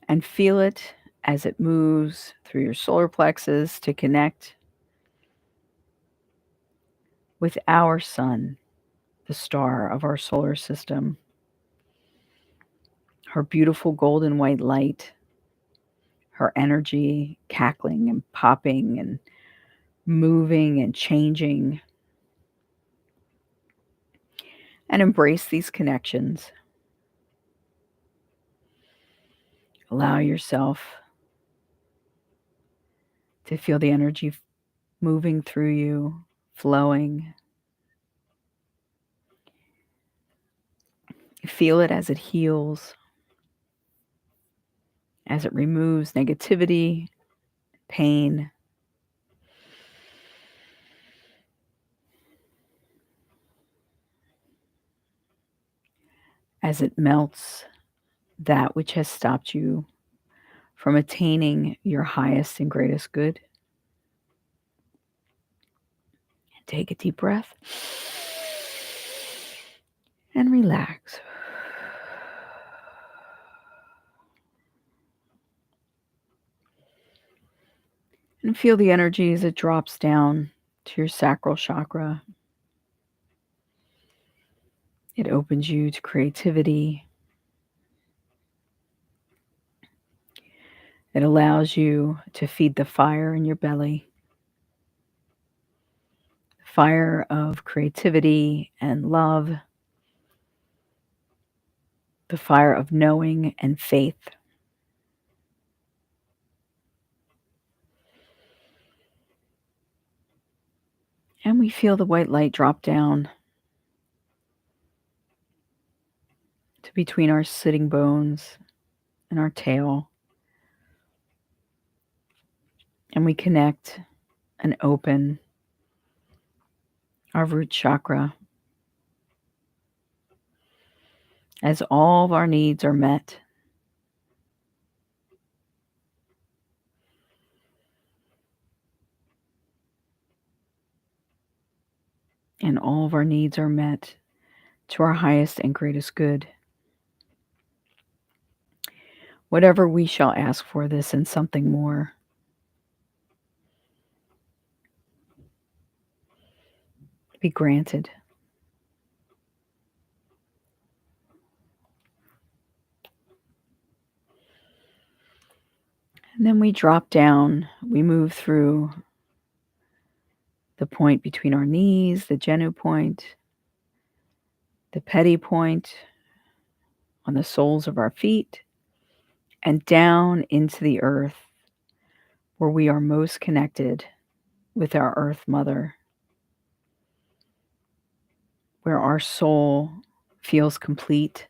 and feel it as it moves through your solar plexus to connect with our sun, the star of our solar system, her beautiful golden white light, her energy cackling and popping and moving and changing. And embrace these connections. Allow yourself to feel the energy moving through you, flowing. Feel it as it heals, as it removes negativity, pain, as it melts that which has stopped you from attaining your highest and greatest good. And take a deep breath and relax. And feel the energy as it drops down to your sacral chakra. It opens you to creativity. It allows you to feed the fire in your belly, fire of creativity and love, the fire of knowing and faith. And we feel the white light drop down to between our sitting bones and our tail. And we connect and open our root chakra as all of our needs are met. And all of our needs are met to our highest and greatest good. Whatever we shall ask for this and something more. Be granted. And then we drop down, we move through the point between our knees, the genu point, the pedi point on the soles of our feet, and down into the earth where we are most connected with our earth mother, where our soul feels complete,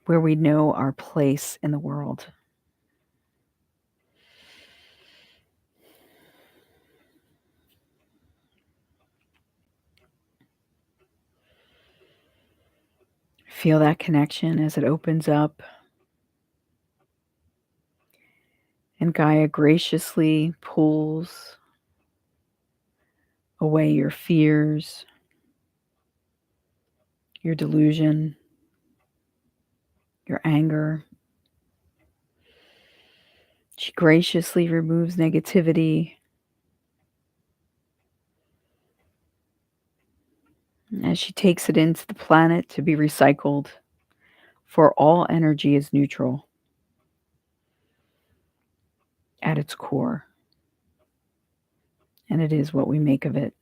where we know our place in the world. Feel that connection as it opens up. And Gaia graciously pulls away your fears, your delusion, your anger. She graciously removes negativity as she takes it into the planet to be recycled, for all energy is neutral at its core, and it is what we make of it.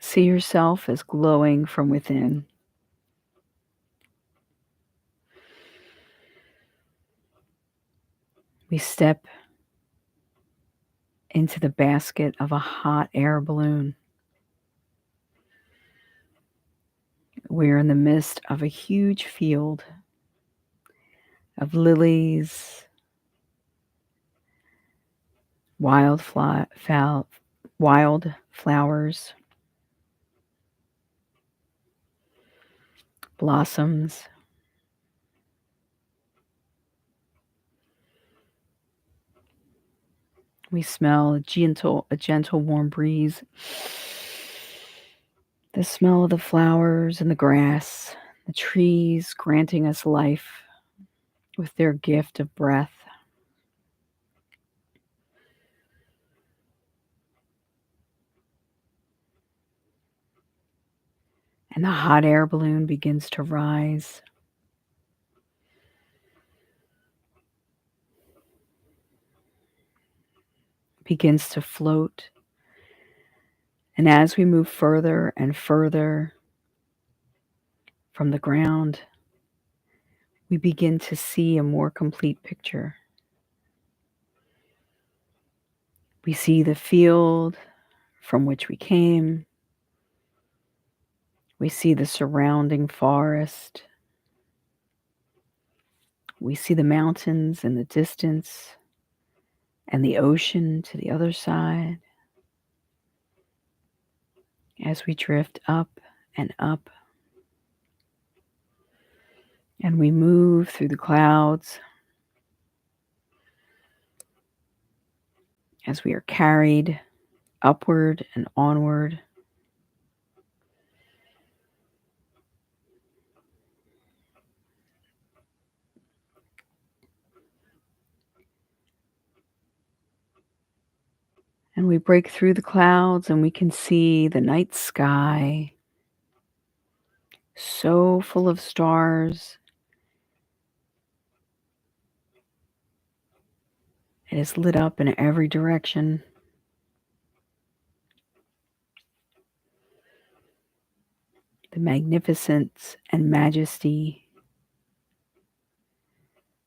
See yourself as glowing from within. We step into the basket of a hot air balloon. We're in the midst of a huge field of lilies, wild flowers, blossoms. We smell a gentle warm breeze. The smell of the flowers and the grass, the trees granting us life with their gift of breath. And the hot air balloon begins to rise. Begins to float And as we move further and further from the ground, we begin to see a more complete picture. We see the field from which we came. We see the surrounding forest. We see the mountains in the distance and the ocean to the other side. As we drift up and up, and we move through the clouds, as we are carried upward and onward. And we break through the clouds and we can see the night sky, so full of stars. It is lit up in every direction. The magnificence and majesty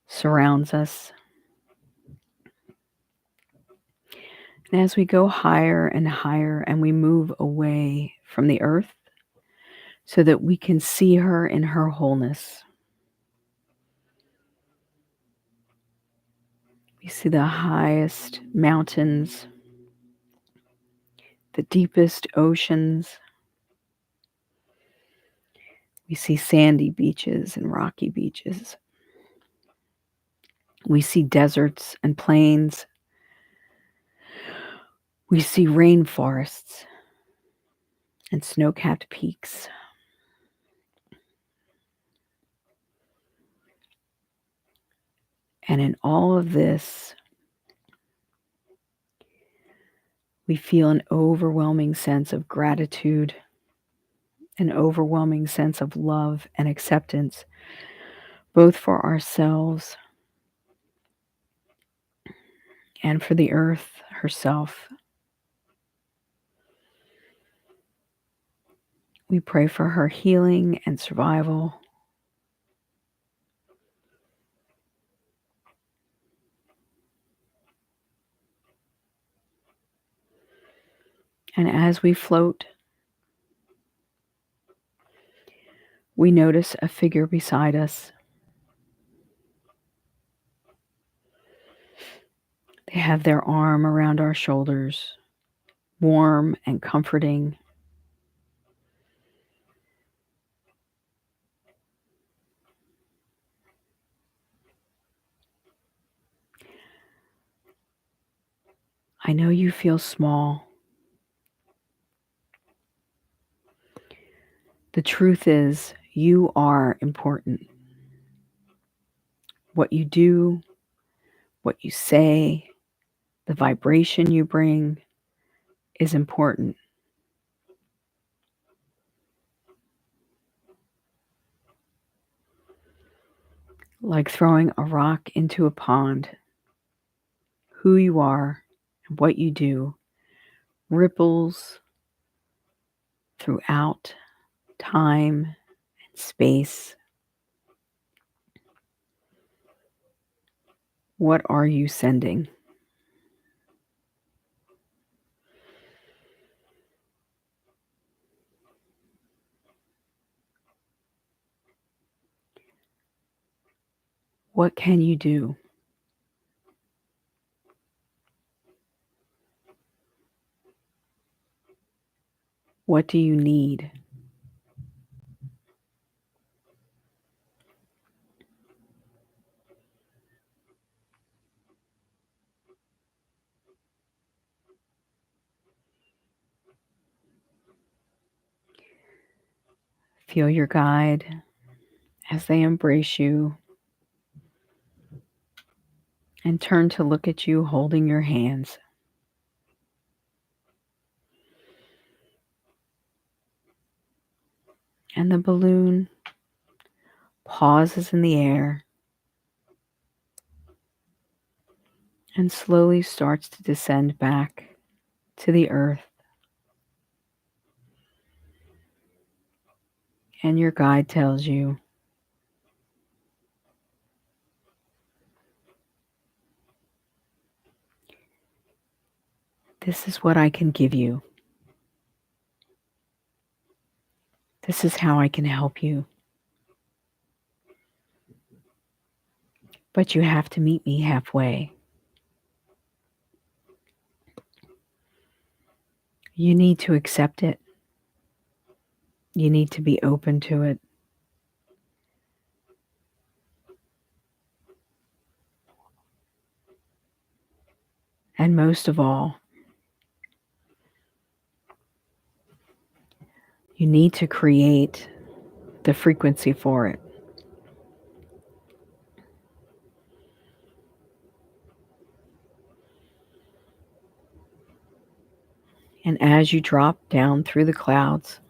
surrounds us. And as we go higher and higher and we move away from the earth so that we can see her in her wholeness, we see the highest mountains, the deepest oceans. We see sandy beaches and rocky beaches. We see deserts and plains. We see rainforests and snow-capped peaks. And in all of this, we feel an overwhelming sense of gratitude, an overwhelming sense of love and acceptance, both for ourselves and for the earth herself. We pray for her healing and survival. And as we float, we notice a figure beside us. They have their arm around our shoulders, warm and comforting. I know you feel small. The truth is, you are important. What you do, what you say, the vibration you bring is important. Like throwing a rock into a pond, who you are and what you do ripples throughout time and space. What are you sending? What can you do? What do you need? Feel your guide as they embrace you and turn to look at you holding your hands. And the balloon pauses in the air and slowly starts to descend back to the earth. And your guide tells you, this is what I can give you. This is how I can help you. But you have to meet me halfway. You need to accept it. You need to be open to it. And most of all, you need to create the frequency for it. And as you drop down through the clouds,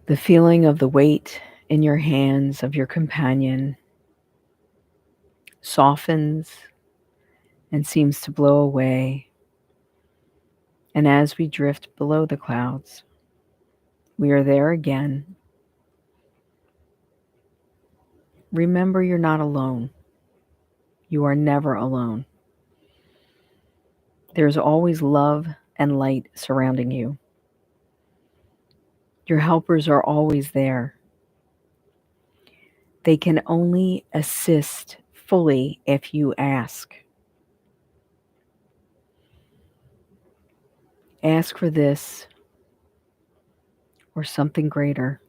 the feeling of the weight in your hands of your companion softens and seems to blow away. And as we drift below the clouds, we are there again. Remember, you're not alone. You are never alone. There's always love and light surrounding you. Your helpers are always there. They can only assist fully if you ask. Ask for this or something greater,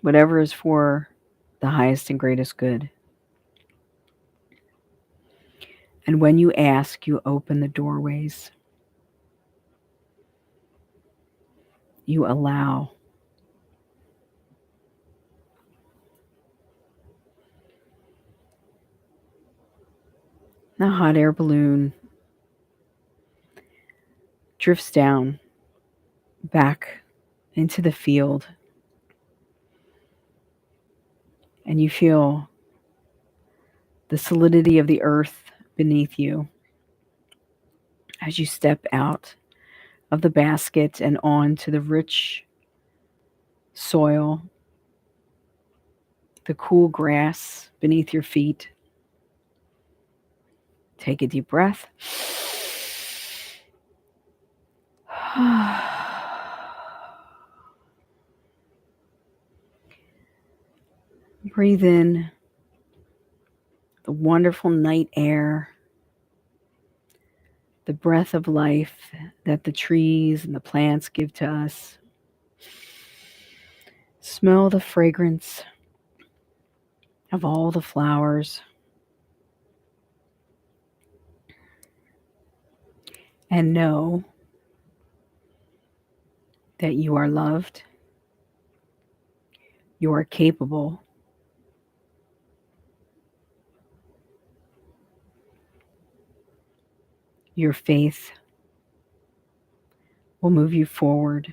whatever is for the highest and greatest good. And when you ask, you open the doorways. You allow. The hot air balloon drifts down back into the field, and you feel the solidity of the earth beneath you as you step out of the basket and onto the rich soil, the cool grass beneath your feet. Take a deep breath. Breathe in the wonderful night air, the breath of life that the trees and the plants give to us. Smell the fragrance of all the flowers. And know that you are loved, you are capable, your faith will move you forward.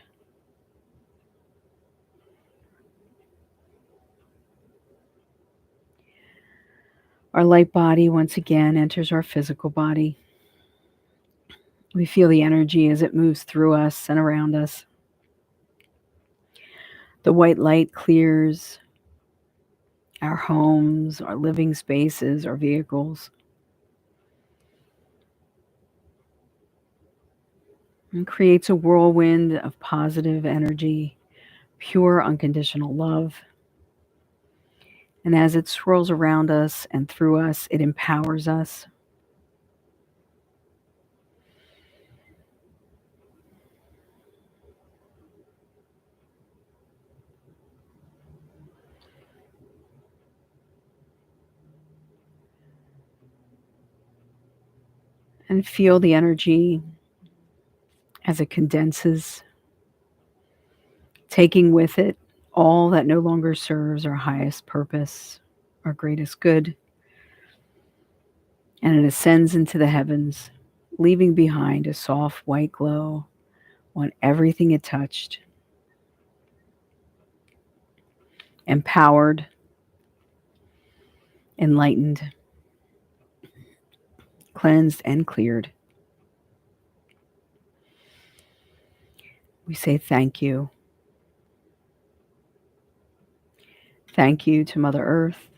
Our light body once again enters our physical body. We feel the energy as it moves through us and around us. The white light clears our homes, our living spaces, our vehicles, and creates a whirlwind of positive energy, pure unconditional love. And as it swirls around us and through us, it empowers us. And feel the energy as it condenses, taking with it all that no longer serves our highest purpose, our greatest good. And it ascends into the heavens, leaving behind a soft white glow on everything it touched. Empowered, enlightened, cleansed, and cleared. We say thank you. Thank you to Mother Earth.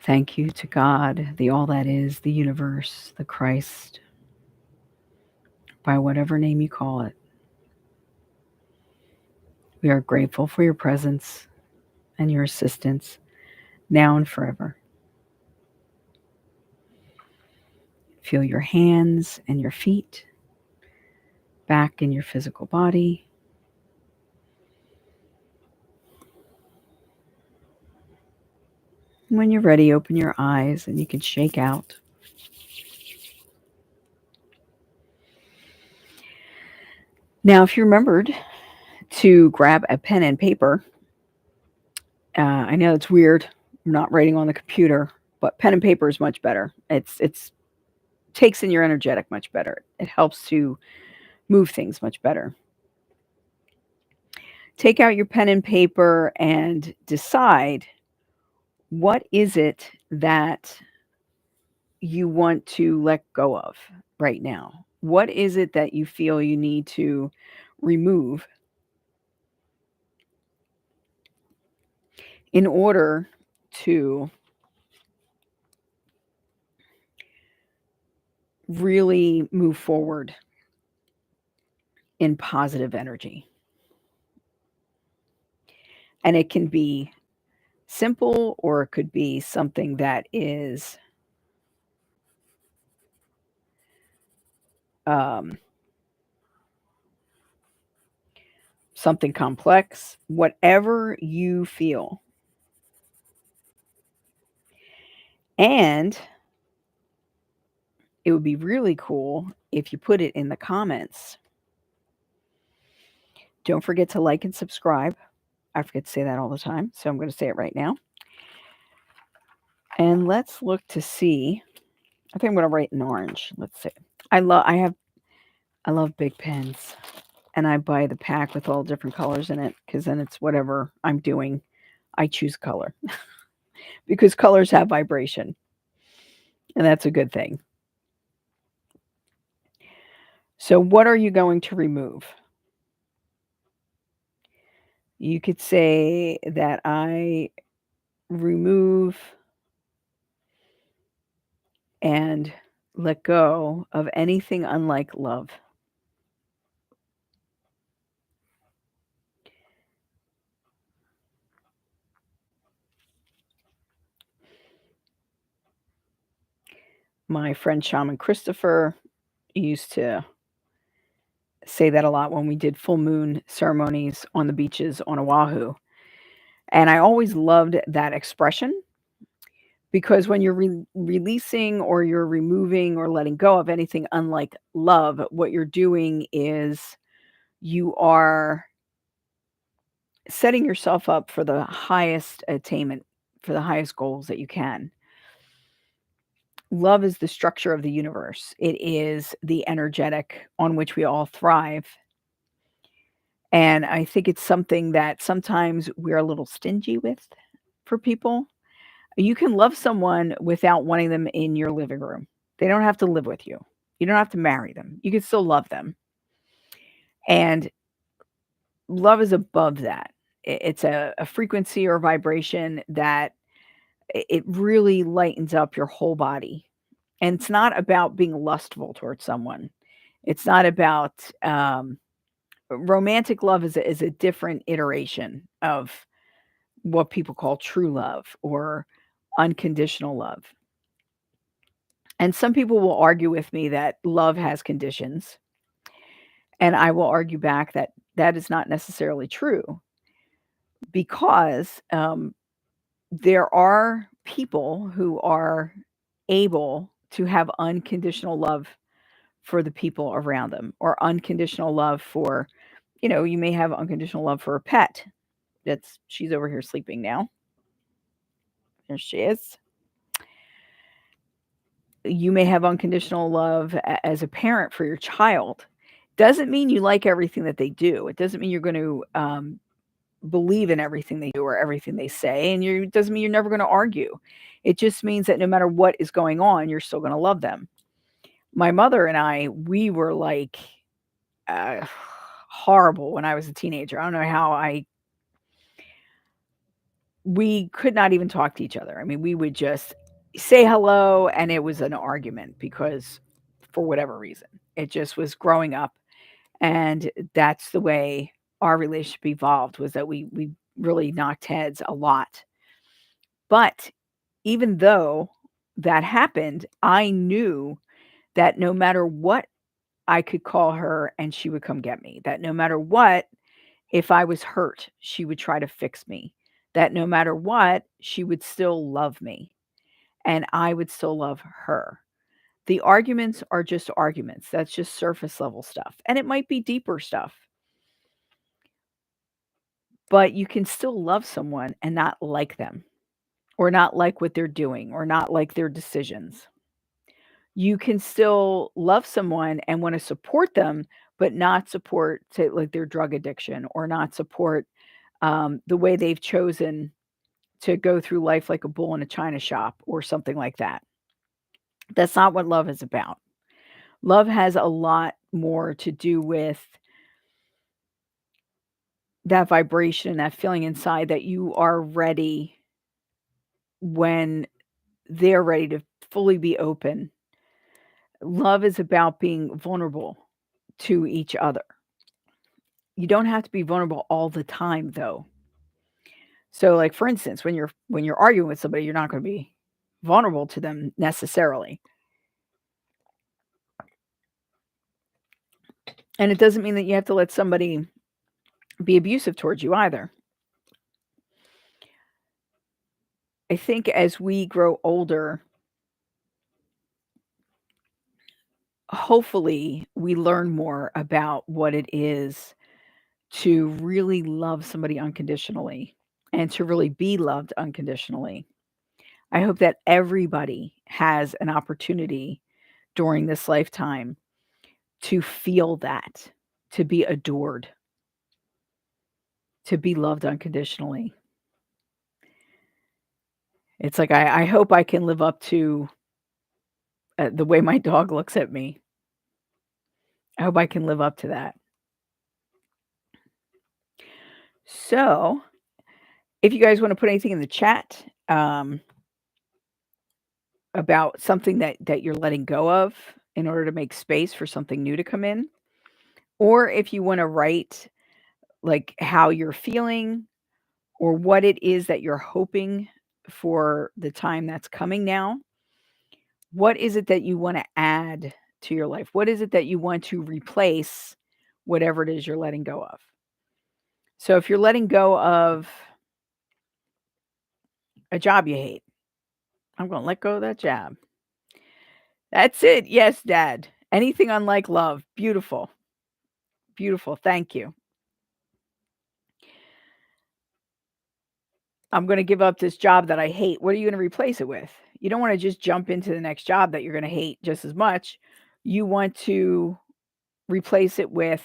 Thank you to God, the all that is, the universe, the Christ, by whatever name you call it. We are grateful for your presence and your assistance now and forever. Feel your hands and your feet back in your physical body. When you're ready, open your eyes and you can shake out. Now, if you remembered to grab a pen and paper, I know it's weird. I'm not writing on the computer, but pen and paper is much better. It's takes in your energetic much better. It helps to move things much better. Take out your pen and paper and decide, what is it that you want to let go of right now? What is it that you feel you need to remove in order to really move forward in positive energy? And it can be simple, or it could be something that is something complex, whatever you feel. And it would be really cool if you put it in the comments. Don't forget to like and subscribe. I forget to say that all the time, so I'm going to say it right now. And let's look to see. I think I'm going to write in orange. Let's see. I love big pens, and I buy the pack with all different colors in it, because then it's whatever I'm doing, I choose color because colors have vibration, and that's a good thing. So what are you going to remove? You could say that I remove and let go of anything unlike love. My friend Shaman Christopher used to say that a lot when we did full moon ceremonies on the beaches on Oahu. And I always loved that expression, because when you're releasing, or you're removing or letting go of anything unlike love, what you're doing is you are setting yourself up for the highest attainment, for the highest goals that you can. Love is the structure of the universe. It is the energetic on which we all thrive. And I think it's something that sometimes we're a little stingy with for people. You can love someone without wanting them in your living room. They don't have to live with you. You don't have to marry them. You can still love them. And love is above that. It's a frequency or vibration that it really lightens up your whole body. And it's not about being lustful towards someone. It's not about romantic love is a different iteration of what people call true love or unconditional love. And some people will argue with me that love has conditions. And I will argue back that that is not necessarily true, because there are people who are able to have unconditional love for the people around them, or unconditional love for, you may have unconditional love for a pet. She's over here sleeping now. There she is. You may have unconditional love as a parent for your child. Doesn't mean you like everything that they do. It doesn't mean you're going to believe in everything they do or everything they say. And it doesn't mean you're never going to argue. It just means that no matter what is going on, you're still going to love them. My mother and I, we were like horrible when I was a teenager. I don't know how we could not even talk to each other. I mean, we would just say hello and it was an argument because for whatever reason, it just was growing up. And that's the way our relationship evolved, was that we really knocked heads a lot. But even though that happened, I knew that no matter what, I could call her and she would come get me. That no matter what, if I was hurt, she would try to fix me. That no matter what, she would still love me and I would still love her. The arguments are just arguments. That's just surface level stuff. And it might be deeper stuff, but you can still love someone and not like them, or not like what they're doing, or not like their decisions. You can still love someone and want to support them, but not support, say, like their drug addiction, or not support the way they've chosen to go through life like a bull in a china shop or something like that. That's not what love is about. Love has a lot more to do with that vibration, that feeling inside that you are ready when they're ready to fully be open. Love is about being vulnerable to each other. You don't have to be vulnerable all the time though. So like for instance, when you're arguing with somebody, you're not going to be vulnerable to them necessarily. And it doesn't mean that you have to let somebody be abusive towards you either. I think as we grow older, hopefully we learn more about what it is to really love somebody unconditionally and to really be loved unconditionally. I hope that everybody has an opportunity during this lifetime to feel that, to be adored, to be loved unconditionally. It's like I hope I can live up to the way my dog looks at me. I hope I can live up to that. So, if you guys want to put anything in the chat about something that you're letting go of in order to make space for something new to come in, or if you want to write like how you're feeling or what it is that you're hoping for the time that's coming now, what is it that you want to add to your life? What is it that you want to replace whatever it is you're letting go of? So if you're letting go of a job you hate, I'm going to let go of that job. That's it. Yes, Dad. Anything unlike love. Beautiful. Beautiful. Thank you. I'm going to give up this job that I hate. What are you going to replace it with? You don't want to just jump into the next job that you're going to hate just as much. You want to replace it with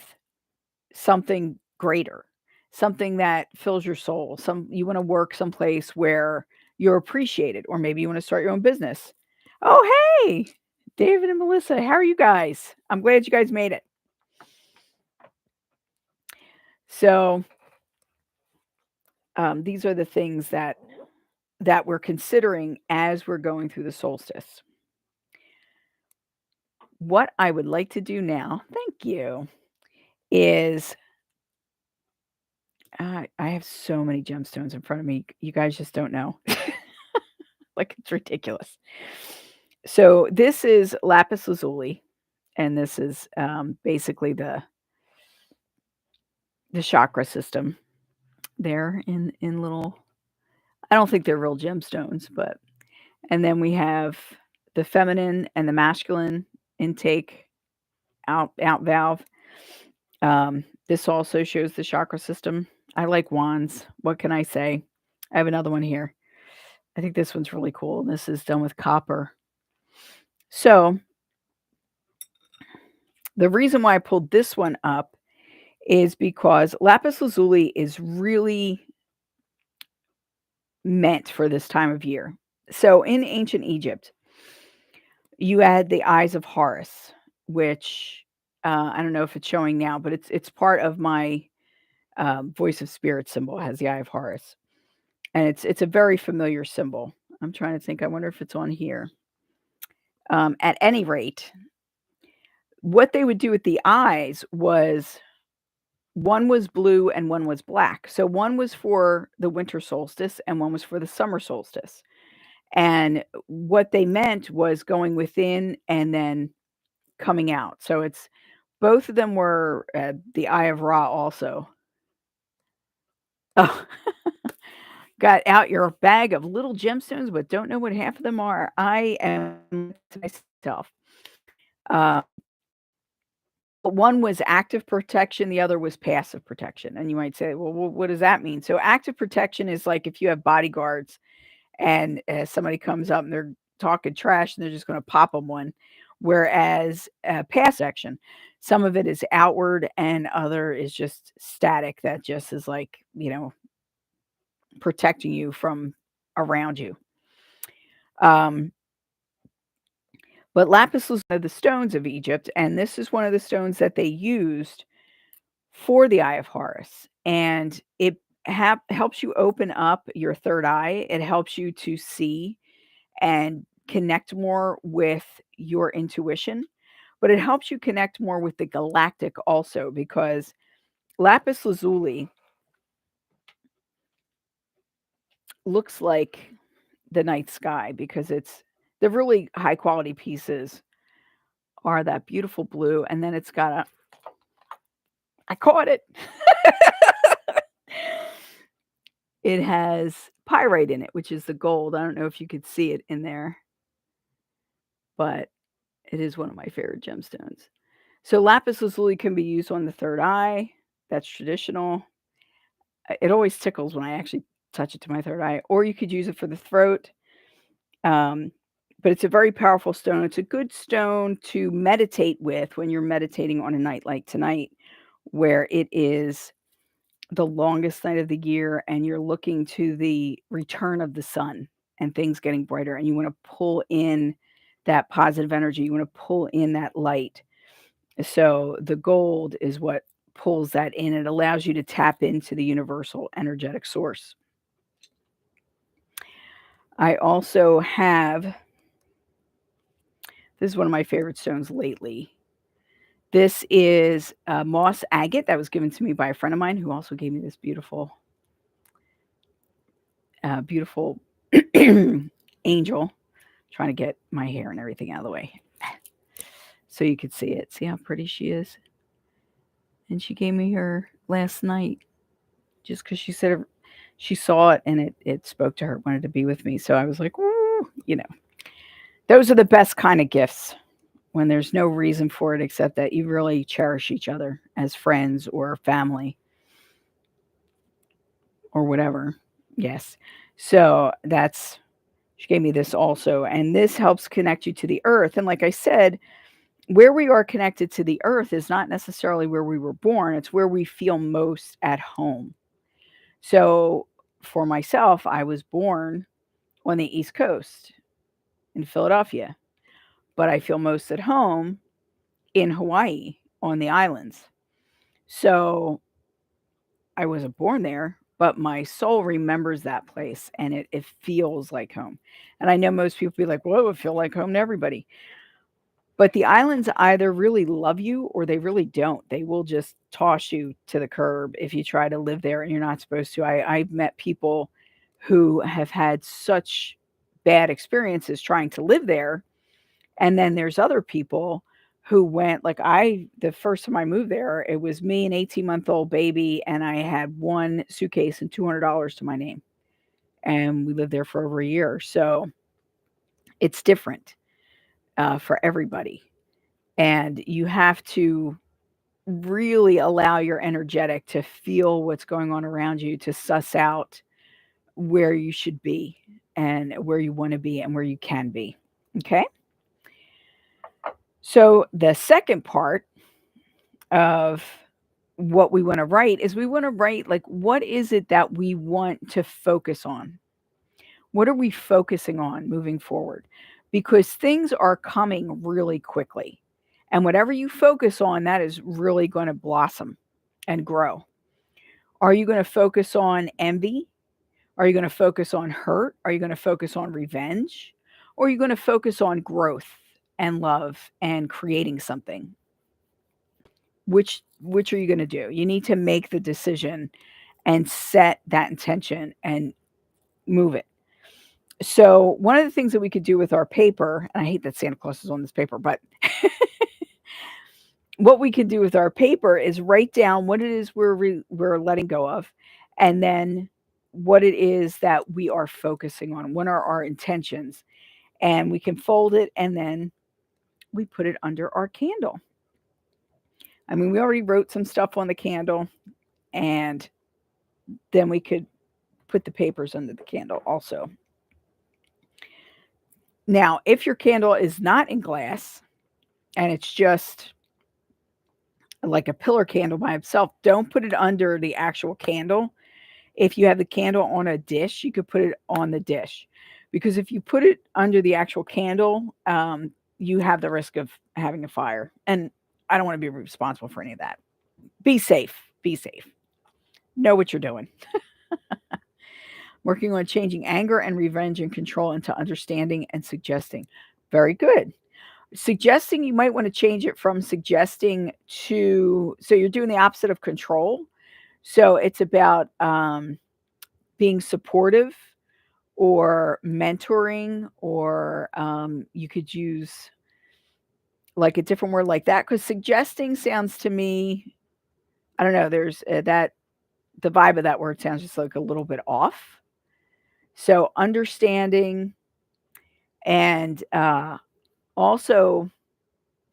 something greater, something that fills your soul. You want to work someplace where you're appreciated, or maybe you want to start your own business. Oh, hey, David and Melissa, how are you guys? I'm glad you guys made it. So these are the things that we're considering as we're going through the solstice. What I would like to do now, thank you, is I have so many gemstones in front of me. You guys just don't know. Like, it's ridiculous. So this is lapis lazuli, and this is basically the chakra system there in little. I don't think they're real gemstones, but and then we have the feminine and the masculine intake out valve. This also shows the chakra system. I like wands. What can I say? I have another one here. I think this one's really cool. This is done with copper. So the reason why I pulled this one up is because lapis lazuli is really meant for this time of year. So in ancient Egypt, you had the eyes of Horus, which I don't know if it's showing now, but it's part of my voice of spirit symbol. It has the Eye of Horus, and it's a very familiar symbol. I'm trying to think. I wonder if it's on here. At any rate, what they would do with the eyes was one was blue and one was black. So one was for the winter solstice and one was for the summer solstice. And what they meant was going within and then coming out. So it's both of them were the Eye of Ra also. Oh, got out your bag of little gemstones, but don't know what half of them are. I am to myself. Uh, One was active protection, the other was passive protection. And you might say, well, what does that mean? So, active protection is like if you have bodyguards and somebody comes up and they're talking trash and they're just going to pop them one. Whereas passive action, some of it is outward and other is just static that just is like, protecting you from around you. Um, but lapis lazuli are the stones of Egypt, and this is one of the stones that they used for the Eye of Horus, and it helps you open up your third eye. It helps you to see and connect more with your intuition, but it helps you connect more with the galactic also because lapis lazuli looks like the night sky because it's the really high quality pieces are that beautiful blue, and then it's got a I caught it. It has pyrite in it, which is the gold. I don't know if you could see it in there, but it is one of my favorite gemstones. So lapis lazuli can be used on the third eye. That's traditional. It always tickles when I actually touch it to my third eye, or you could use it for the throat. Um, but it's a very powerful stone. It's a good stone to meditate with when you're meditating on a night like tonight, where it is the longest night of the year and you're looking to the return of the sun and things getting brighter, and you want to pull in that positive energy. You want to pull in that light. So the gold is what pulls that in. It allows you to tap into the universal energetic source. I also have this is one of my favorite stones lately. This is moss agate that was given to me by a friend of mine who also gave me this beautiful angel. Trying to get my hair and everything out of the way so you could see it. See how pretty she is? And she gave me her last night just because she said she saw it and it spoke to her, wanted to be with me. So I was like, "Ooh," those are the best kind of gifts when there's no reason for it except that you really cherish each other as friends or family or whatever. Yes. So she gave me this also. And this helps connect you to the earth. And like I said, where we are connected to the earth is not necessarily where we were born, it's where we feel most at home. So for myself, I was born on the East Coast in Philadelphia, but I feel most at home in Hawaii on the islands. So I wasn't born there, but my soul remembers that place and it feels like home. And I know most people be like, whoa, it feel like home to everybody. But the islands either really love you or they really don't. They will just toss you to the curb if you try to live there and you're not supposed to. I've met people who have had such bad experiences trying to live there. And then there's other people who went, like the first time I moved there, it was me, an 18-month-old baby, and I had one suitcase and $200 to my name. And we lived there for over a year. So it's different for everybody. And you have to really allow your energetic to feel what's going on around you to suss out where you should be and where you want to be and where you can be. Okay. So the second part of what we want to write is we want to write like, what is it that we want to focus on? What are we focusing on moving forward? Because things are coming really quickly. And whatever you focus on, that is really going to blossom and grow. Are you going to focus on envy? Are you going to focus on hurt? Are you going to focus on revenge? Or are you going to focus on growth and love and creating something? Which are you going to do? You need to make the decision and set that intention and move it. So one of the things that we could do with our paper, and I hate that Santa Claus is on this paper, but what we could do with our paper is write down what it is we're letting go of, and then what it is that we are focusing on. What are our intentions? And we can fold it, and then we put it under our candle. I mean, we already wrote some stuff on the candle, and then we could put the papers under the candle also. Now, if your candle is not in glass and it's just like a pillar candle by itself, don't put it under the actual candle. If you have the candle on a dish, you could put it on the dish, because if you put it under the actual candle, you have the risk of having a fire. And I don't want to be responsible for any of that. Be safe. Be safe. Know what you're doing. Working on changing anger and revenge and control into understanding and suggesting. Very good. Suggesting, you might want to change it from suggesting to, so you're doing the opposite of control. So it's about being supportive or mentoring, or you could use like a different word like that, because suggesting sounds to me, I don't know, there's that the vibe of that word sounds just like a little bit off. So understanding, and also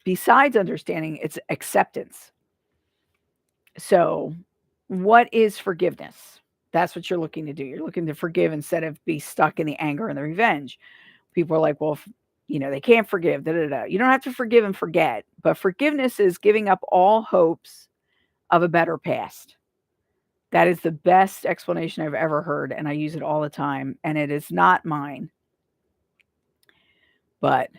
besides understanding, it's acceptance. So what is forgiveness? That's what you're looking to do. You're looking to forgive instead of be stuck in the anger and the revenge. People are like, well, they can't forgive. Da, da, da. You don't have to forgive and forget. But forgiveness is giving up all hopes of a better past. That is the best explanation I've ever heard, and I use it all the time, and it is not mine. But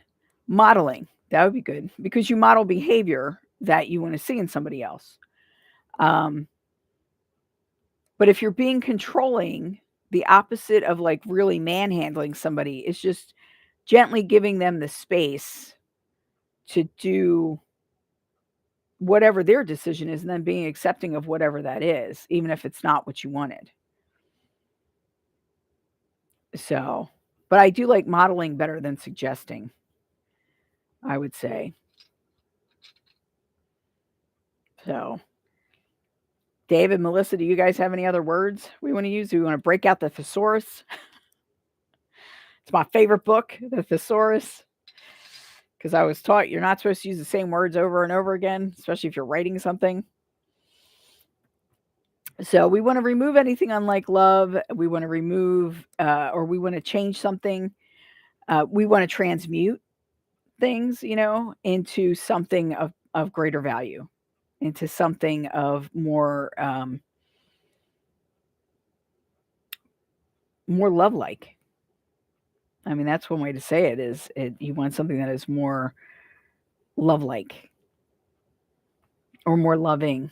modeling, that would be good, because you model behavior that you want to see in somebody else. But if you're being controlling, the opposite of like really manhandling somebody is just gently giving them the space to do whatever their decision is, and then being accepting of whatever that is, even if it's not what you wanted. So, but I do like modeling better than suggesting, I would say. So, David, Melissa, do you guys have any other words we want to use? Do we want to break out the thesaurus? It's my favorite book, the thesaurus, because I was taught you're not supposed to use the same words over and over again, especially if you're writing something. So we want to remove anything unlike love. We want to remove, or we want to change something. We want to transmute things, into something of greater value, into something of more love-like. I mean, that's one way to say it, is you want something that is more love-like or more loving.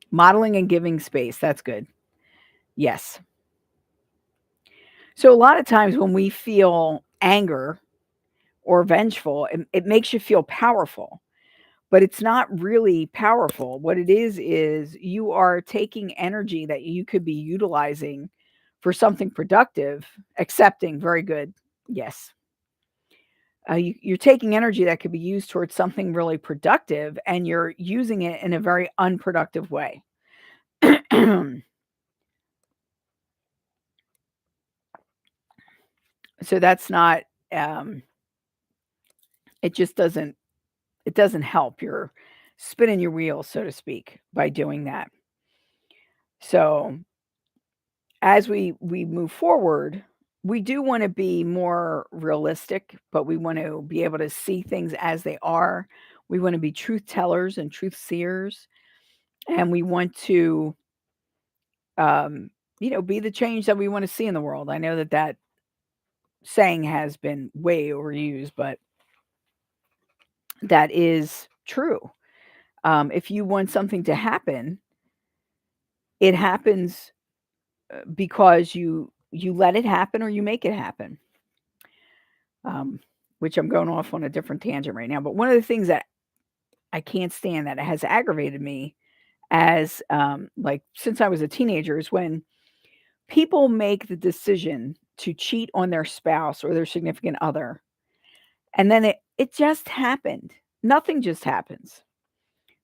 Modeling and giving space. That's good. Yes. So a lot of times when we feel anger or vengeful, it makes you feel powerful, but it's not really powerful. What it is you are taking energy that you could be utilizing for something productive, accepting. Very good. Yes. You're taking energy that could be used towards something really productive, and you're using it in a very unproductive way. So that's not, it just doesn't, it doesn't help. You're spinning your wheels, so to speak, by doing that. So as we move forward, we do want to be more realistic, but we want to be able to see things as they are. We want to be truth tellers and truth seers, and we want to, be the change that we want to see in the world. I know that saying has been way overused, but that is true. If you want something to happen, it happens because you let it happen or you make it happen. Um, which I'm going off on a different tangent right now. But one of the things that I can't stand that has aggravated me as like since I was a teenager is when people make the decision to cheat on their spouse or their significant other, and then it just happened. Nothing just happens.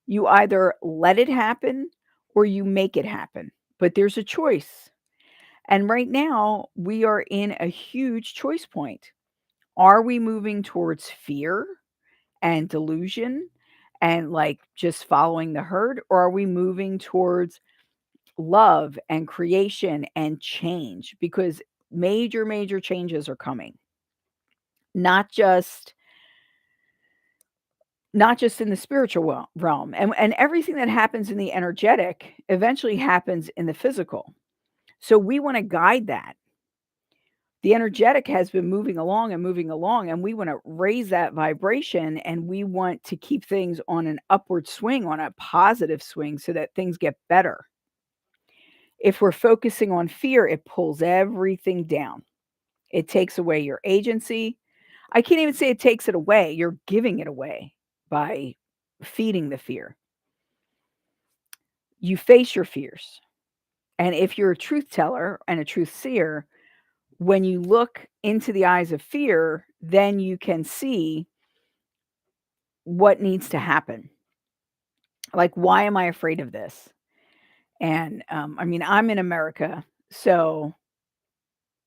You either let it happen or you make it happen, but there's a choice. And right now, we are in a huge choice point. Are we moving towards fear and delusion and like just following the herd, or are we moving towards love and creation and change? Because major changes are coming, not just not just in the spiritual realm, and everything that happens in the energetic eventually happens in the physical. So we want to guide that. The energetic has been moving along and moving along, and we want to raise that vibration, and we want to keep things on an upward swing, on a positive swing, so that things get better. If we're focusing on fear, it pulls everything down. It takes away your agency. I can't even say it takes it away. You're giving it away by feeding the fear. You face your fears. And if you're a truth teller and a truth seer, when you look into the eyes of fear, then you can see what needs to happen. Like, why am I afraid of this? And I mean, I'm in America, so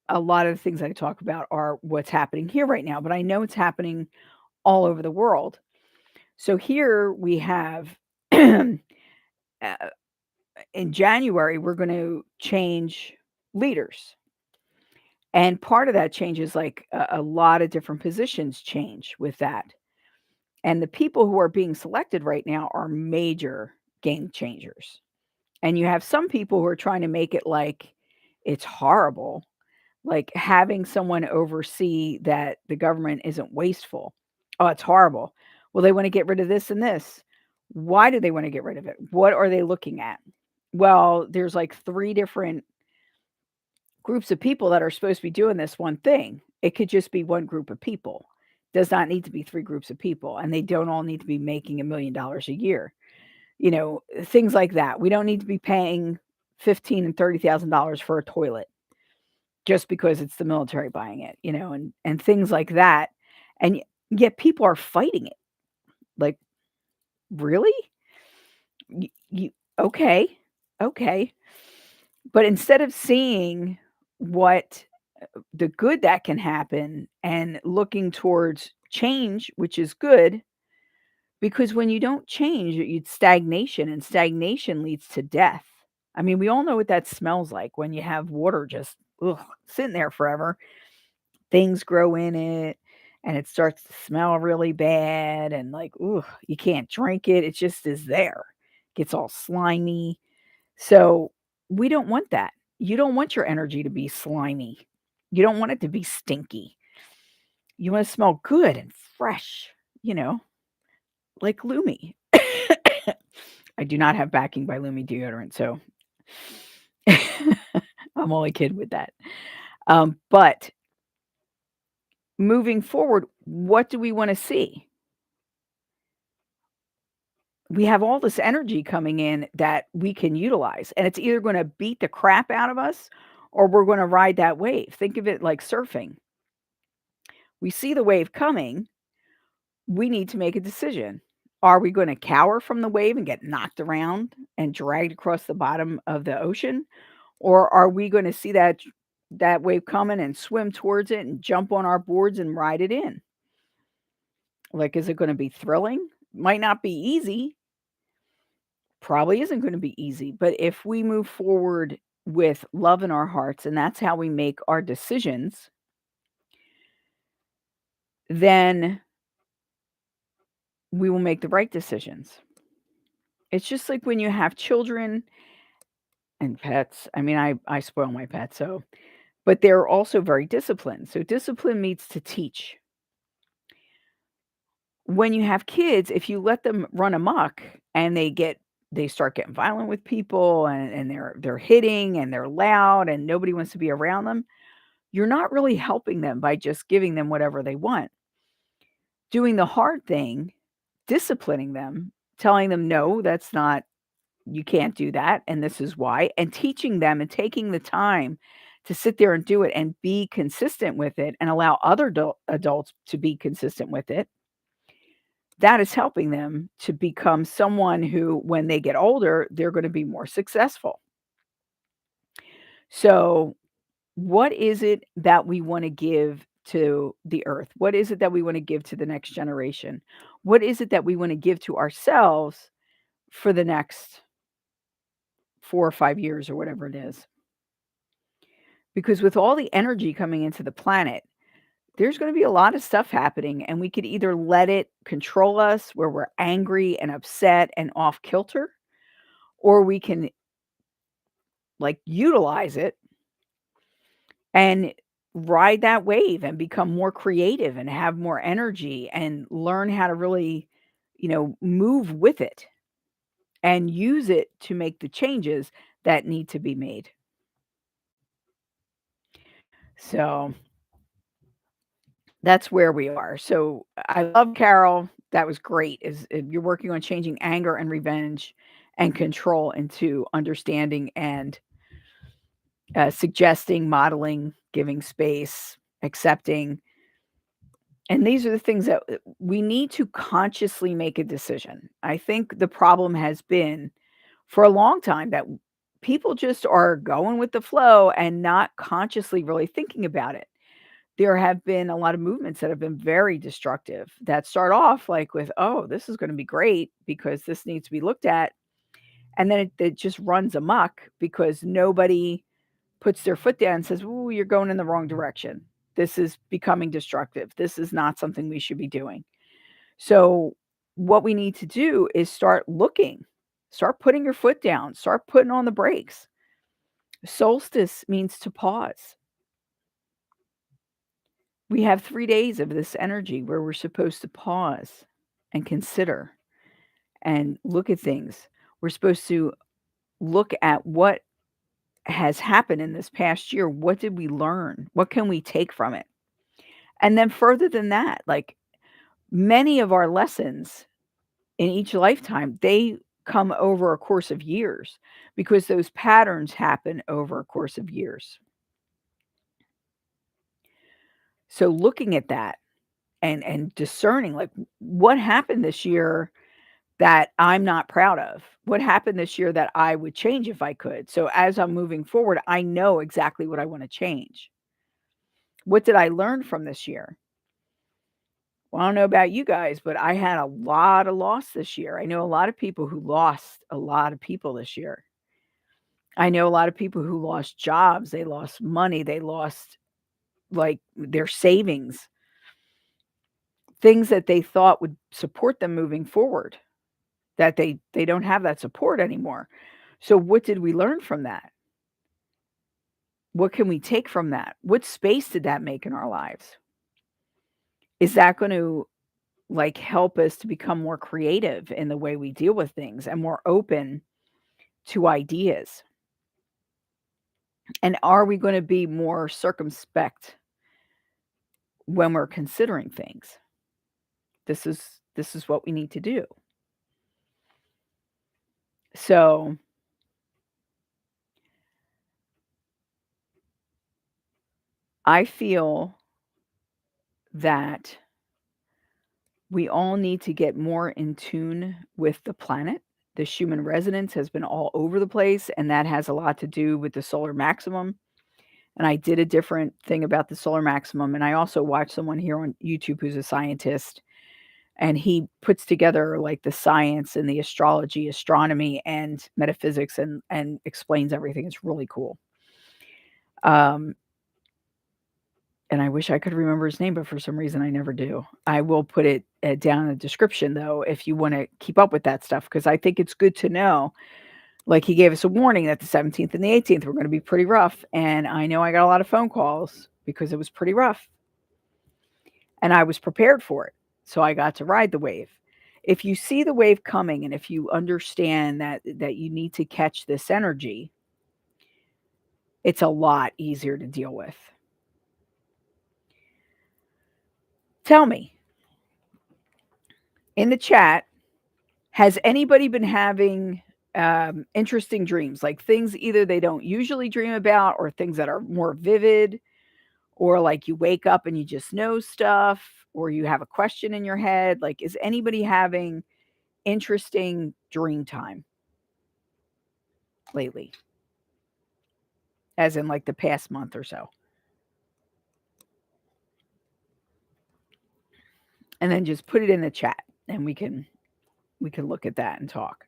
a lot of the things I talk about are what's happening here right now, but I know it's happening all over the world. So here we have uh, in January, we're going to change leaders. And part of that change is like a lot of different positions change with that. And the people who are being selected right now are major game changers. And you have some people who are trying to make it like it's horrible, like having someone oversee that the government isn't wasteful. Oh, it's horrible. Well, they want to get rid of this and this. Why do they want to get rid of it? What are they looking at? Well, there's like 3 different groups of people that are supposed to be doing this one thing. It could just be one group of people. Does not need to be 3 groups of people, and they don't all need to be making $1,000,000 a year. You know, things like that. We don't need to be paying $15,000 and $30,000 for a toilet just because it's the military buying it, you know, and things like that. And yet people are fighting it. Like, really? You okay, okay. But instead of seeing what the good that can happen and looking towards change, which is good, because when you don't change, it's stagnation, and stagnation leads to death. I mean, we all know what that smells like when you have water just sitting there forever. Things grow in it and it starts to smell really bad and like, ooh, you can't drink it. It just is there. Gets all slimy. So we don't want that. You don't want your energy to be slimy. You don't want it to be stinky. You want to smell good and fresh, you know, like Lumi. I do not have backing by Lumi deodorant, so I'm only kidding with that. But moving forward, what do we want to see? We have all this energy coming in that we can utilize, and it's either going to beat the crap out of us or we're going to ride that wave. Think of it like surfing. We see the wave coming, we need to make a decision. Are we going to cower from the wave and get knocked around and dragged across the bottom of the ocean? Or are we going to see that wave coming and swim towards it and jump on our boards and ride it in? Like, is it going to be thrilling? Might not be easy. Probably isn't going to be easy. But if we move forward with love in our hearts, and that's how we make our decisions, then we will make the right decisions. It's just like when you have children and pets. I mean, I spoil my pets, so but they're also very disciplined. So discipline means to teach. when you have kids, if you let them run amok and they start getting violent with people and they're hitting and they're loud and nobody wants to be around them, you're not really helping them by just giving them whatever they want. Doing the hard thing, disciplining them, telling them, "No, that's not you can't do that, and this is why," and teaching them and taking the time to sit there and do it and be consistent with it and allow other adults to be consistent with it, that is helping them to become someone who, when they get older, they're gonna be more successful. So, what is it that we wanna give to the earth? What is it that we wanna give to the next generation? What is it that we wanna give to ourselves for the next 4 or 5 years or whatever it is? Because with all the energy coming into the planet, there's gonna be a lot of stuff happening, and we could either let it control us where we're angry and upset and off kilter, or we can, like, utilize it and ride that wave and become more creative and have more energy and learn how to really, move with it and use it to make the changes that need to be made. So that's where we are. So I love Carol. That was great. Is you're working on changing anger and revenge and control into understanding and suggesting, modeling, giving space, accepting. And these are the things that we need to consciously make a decision. I think the problem has been for a long time that people just are going with the flow and not consciously really thinking about it. There have been a lot of movements that have been very destructive that start off like with, "Oh, this is gonna be great because this needs to be looked at," and then it just runs amok because nobody puts their foot down and says, "Ooh, you're going in the wrong direction. This is becoming destructive. This is not something we should be doing." So, what we need to do is start looking, start putting your foot down, start putting on the brakes. Solstice means to pause. We have 3 days of this energy where we're supposed to pause and consider and look at things. We're supposed to look at what has happened in this past year. What did we learn? What can we take from it? And then further than that, like many of our lessons in each lifetime, they come over a course of years because those patterns happen over a course of years. So looking at that and discerning like what happened this year that I'm not proud of? What happened this year that I would change if I could? So as I'm moving forward, I know exactly what I want to change. What did I learn from this year? Well, I don't know about you guys, but I had a lot of loss this year. I know a lot of people who lost a lot of people this year. I know a lot of people who lost jobs, they lost money, they lost like their savings, things that they thought would support them moving forward, that they don't have that support anymore. So what did we learn from that? What can we take from that? What space did that make in our lives? Is that going to like help us to become more creative in the way we deal with things and more open to ideas? And are we going to be more circumspect when we're considering things? This is what we need to do. So, I feel that we all need to get more in tune with the planet. The Schumann resonance has been all over the place, and that has a lot to do with the solar maximum. And I did a different thing about the solar maximum, and I also watched someone here on YouTube who's a scientist, and he puts together like the science and the astrology, astronomy, and metaphysics, and explains everything. It's really cool. Um, and I wish I could remember his name, but for some reason I never do. I will put it down in the description though, if you want to keep up with that stuff, because I think it's good to know. Like he gave us a warning that the 17th and the 18th were going to be pretty rough, and I know I got a lot of phone calls because it was pretty rough, and I was prepared for it. So I got to ride the wave. If you see the wave coming and if you understand that you need to catch this energy, it's a lot easier to deal with. Tell me in the chat, has anybody been having interesting dreams, like things either they don't usually dream about or things that are more vivid, or like you wake up and you just know stuff, or you have a question in your head? Like, is anybody having interesting dream time lately? As in like the past month or so. And then just put it in the chat and we can look at that and talk.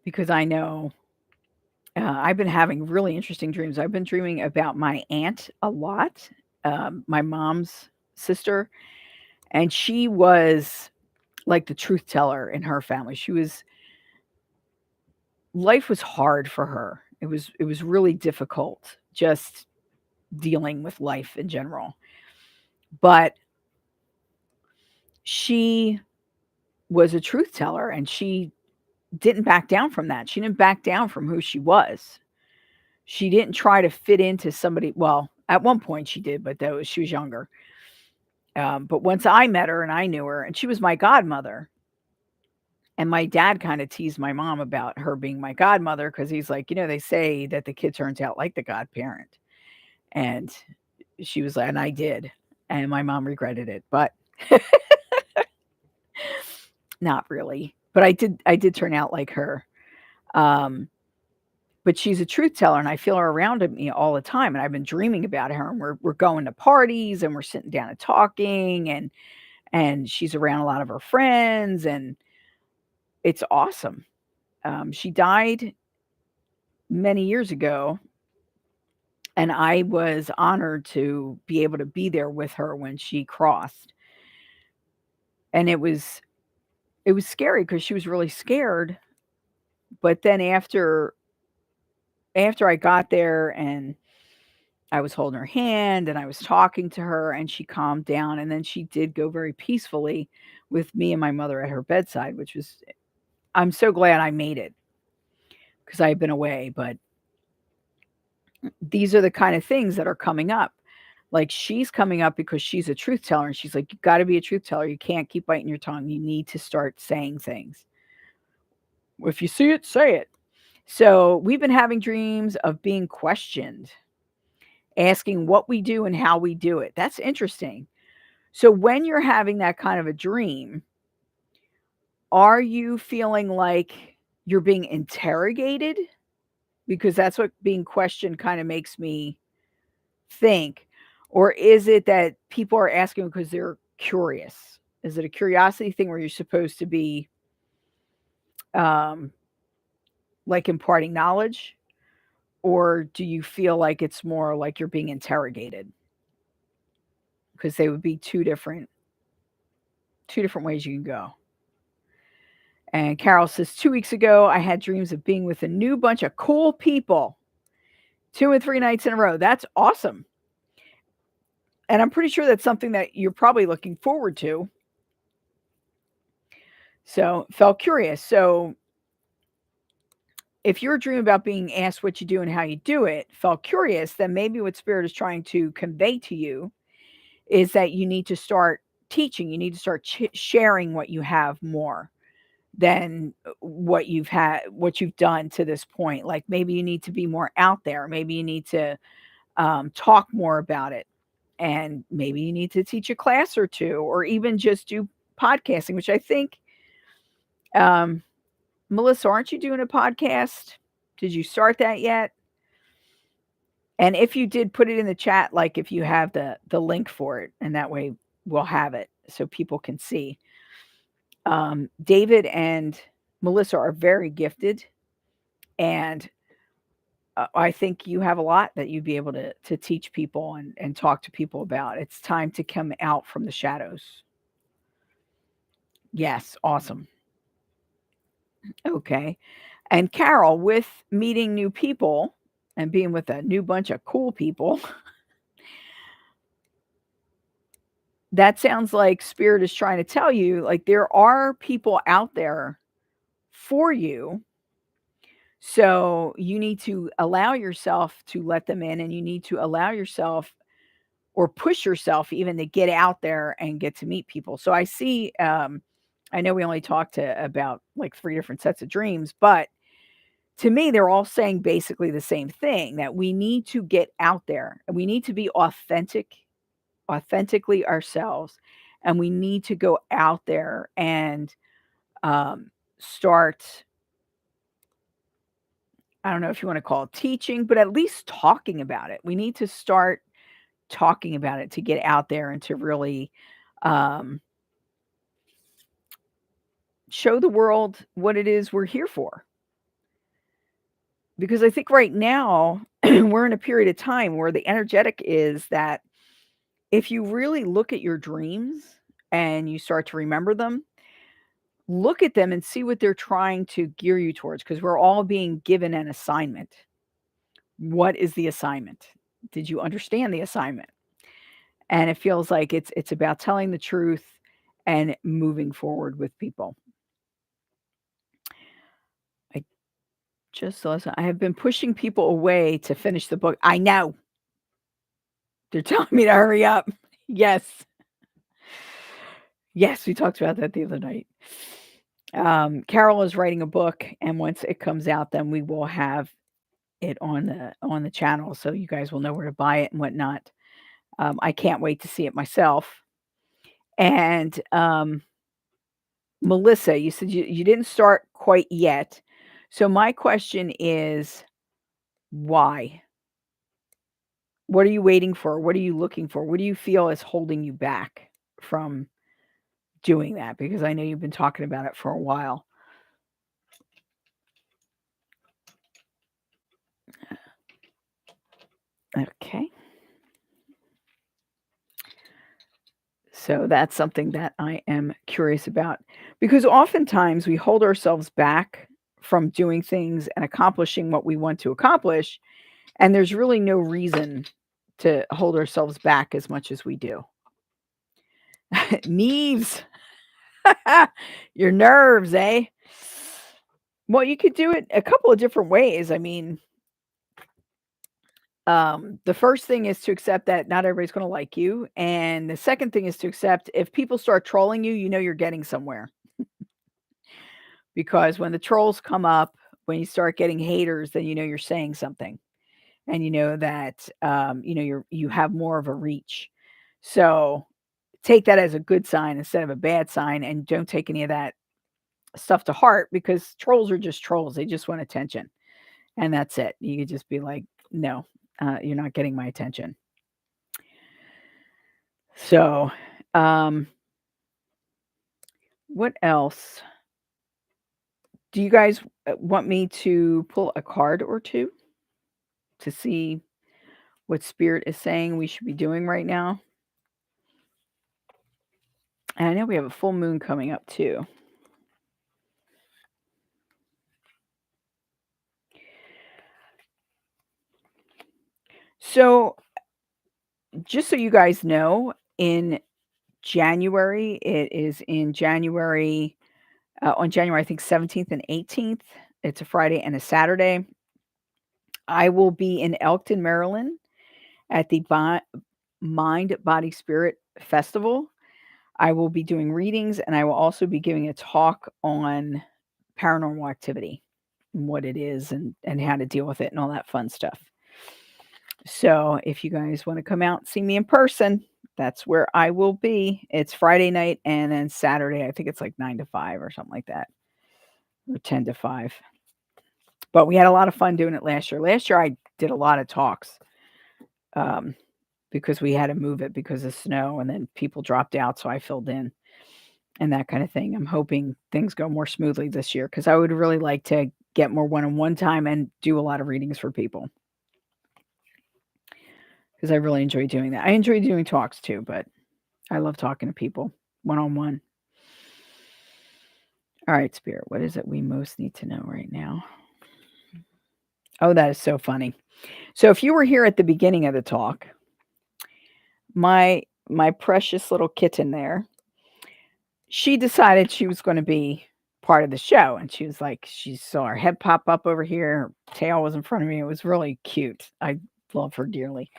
Because I know I've been having really interesting dreams. I've been dreaming about my aunt a lot, my mom's sister, and she was like the truth teller in her family. Life was hard for her. It was really difficult just dealing with life in general. But she was a truth teller and she didn't back down from that. She didn't back down from who she was. She didn't try to fit into somebody. Well, at one point she did, but she was younger. But once I met her and I knew her, and she was my godmother, and my dad kind of teased my mom about her being my godmother because he's like, they say that the kid turns out like the godparent. And she was like, and I did. And my mom regretted it, but not really. But I did turn out like her. But she's a truth teller, and I feel her around me all the time. And I've been dreaming about her, and we're going to parties, and we're sitting down and talking, and she's around a lot of her friends, and it's awesome. She died many years ago, and I was honored to be able to be there with her when she crossed. And it was scary because she was really scared. But then after I got there and I was holding her hand and I was talking to her and she calmed down, and then she did go very peacefully with me and my mother at her bedside, which was, I'm so glad I made it because I had been away. But these are the kind of things that are coming up. Like, she's coming up because she's a truth teller, and she's like, you got to be a truth teller. You can't keep biting your tongue. You need to start saying things. If you see it, say it. So we've been having dreams of being questioned, asking what we do and how we do it. That's interesting. So when you're having that kind of a dream, are you feeling like you're being interrogated? Because that's what being questioned kind of makes me think. Or is it that people are asking because they're curious? Is it a curiosity thing where you're supposed to be um, like imparting knowledge? Or do you feel like it's more like you're being interrogated? Because they would be two different ways you can go. And Carol says, 2 weeks ago, I had dreams of being with a new bunch of cool people 2 and 3 nights in a row. That's awesome. And I'm pretty sure that's something that you're probably looking forward to. So, felt curious. So, if you're dreaming about being asked what you do and how you do it, felt curious, then maybe what Spirit is trying to convey to you is that you need to start teaching. You need to start sharing what you have more than what you've done to this point. Like, maybe you need to be more out there. Maybe you need to talk more about it. And maybe you need to teach a class or two, or even just do podcasting, which I think, Melissa, aren't you doing a podcast? Did you start that yet? And if you did, put it in the chat, like if you have the link for it, and that way we'll have it so people can see. David and Melissa are very gifted, and I think you have a lot that you'd be able to teach people and talk to people about. It's time to come out from the shadows. Yes, awesome. Okay. And Carol, with meeting new people and being with a new bunch of cool people, that sounds like spirit is trying to tell you, like, there are people out there for you. So you need to allow yourself to let them in, and you need to allow yourself or push yourself even to get out there and get to meet people. So I see, I know we only talked about like three different sets of dreams, but to me, they're all saying basically the same thing, that we need to get out there and we need to be authentically ourselves. And we need to go out there and start, I don't know if you want to call it teaching, but at least talking about it. We need to start talking about it to get out there and to really um, show the world what it is we're here for. Because I think right now we're in a period of time where the energetic is that if you really look at your dreams and you start to remember them, look at them and see what they're trying to gear you towards, because we're all being given an assignment. What is the assignment? Did you understand the assignment? And it feels like it's about telling the truth and moving forward with people. I just saw I have been pushing people away to finish the book. I know. They're telling me to hurry up. Yes. Yes, we talked about that the other night. Carol is writing a book, and once it comes out, then we will have it on the channel, so you guys will know where to buy it and whatnot. I can't wait to see it myself. And Melissa, you said you didn't start quite yet. So my question is, why? What are you waiting for? What are you looking for? What do you feel is holding you back from doing that? Because I know you've been talking about it for a while. Okay. So that's something that I am curious about, because oftentimes we hold ourselves back from doing things and accomplishing what we want to accomplish. And there's really no reason to hold ourselves back as much as we do. Neves, your nerves, eh? Well, you could do it a couple of different ways. I mean, the first thing is to accept that not everybody's going to like you. And the second thing is to accept if people start trolling you, you know you're getting somewhere. Because when the trolls come up, when you start getting haters, then you know you're saying something. And you know that you have more of a reach. So take that as a good sign instead of a bad sign, and don't take any of that stuff to heart, because trolls are just trolls. They just want attention. And that's it. You could just be like, no, you're not getting my attention. So, what else? Do you guys want me to pull a card or two to see what spirit is saying we should be doing right now? And I know we have a full moon coming up too. So, just so you guys know, in January, it is in January, on January, I think 17th and 18th. It's a Friday and a Saturday. I will be in Elkton, Maryland at the Mind, Body, Spirit Festival. I will be doing readings, and I will also be giving a talk on paranormal activity, what it is, and how to deal with it and all that fun stuff. So if you guys want to come out and see me in person, that's where I will be. It's Friday night, and then Saturday, I think it's like 9 to 5 or something like that, or 10 to 5. But we had a lot of fun doing it last year. Last year, I did a lot of talks because we had to move it because of snow, and then people dropped out, so I filled in and that kind of thing. I'm hoping things go more smoothly this year, because I would really like to get more one-on-one time and do a lot of readings for people, because I really enjoy doing that. I enjoy doing talks too, but I love talking to people one-on-one. All right, Spirit, what is it we most need to know right now? Oh, that is so funny. So if you were here at the beginning of the talk, my precious little kitten there, she decided she was gonna be part of the show, and she was like she saw her head pop up over here, her tail was in front of me, it was really cute. I love her dearly.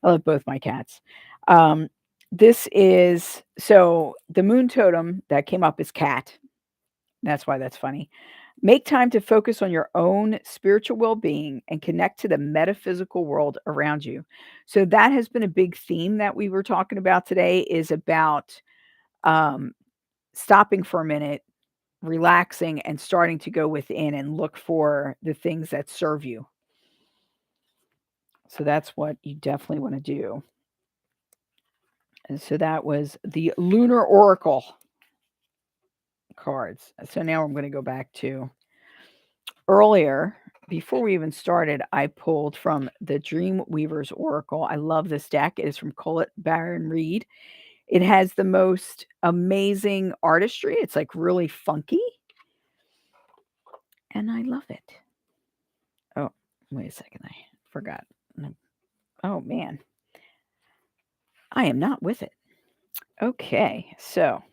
I love both my cats. Um, this is so the moon totem that came up is cat. That's why that's funny. Make time to focus on your own spiritual well-being and connect to the metaphysical world around you. So that has been a big theme that we were talking about today is about um, stopping for a minute, relaxing, and starting to go within and look for the things that serve you. So that's what you definitely want to do. And so that was the Lunar Oracle cards. So now I'm going to go back to earlier. Before we even started, I pulled from the Dream Weaver's Oracle. I love this deck. It is from Colette Baron Reed. It has the most amazing artistry. It's like really funky. And I love it. Oh, wait a second. I forgot. Oh, man. I am not with it. Okay. So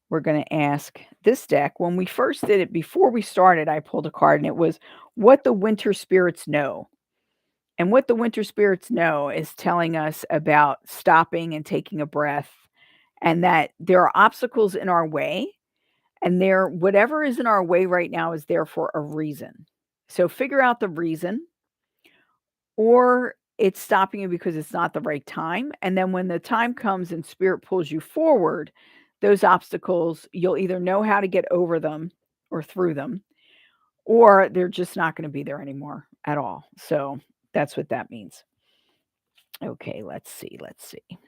we're going to ask this deck. When we first did it, before we started, I pulled a card and it was What the Winter Spirits Know. And what the winter spirits know is telling us about stopping and taking a breath, and that there are obstacles in our way, and there whatever is in our way right now is there for a reason. So figure out the reason, or it's stopping you because it's not the right time. And then when the time comes and spirit pulls you forward, those obstacles, you'll either know how to get over them or through them, or they're just not going to be there anymore at all. So that's what that means. Okay, let's see. Let's see.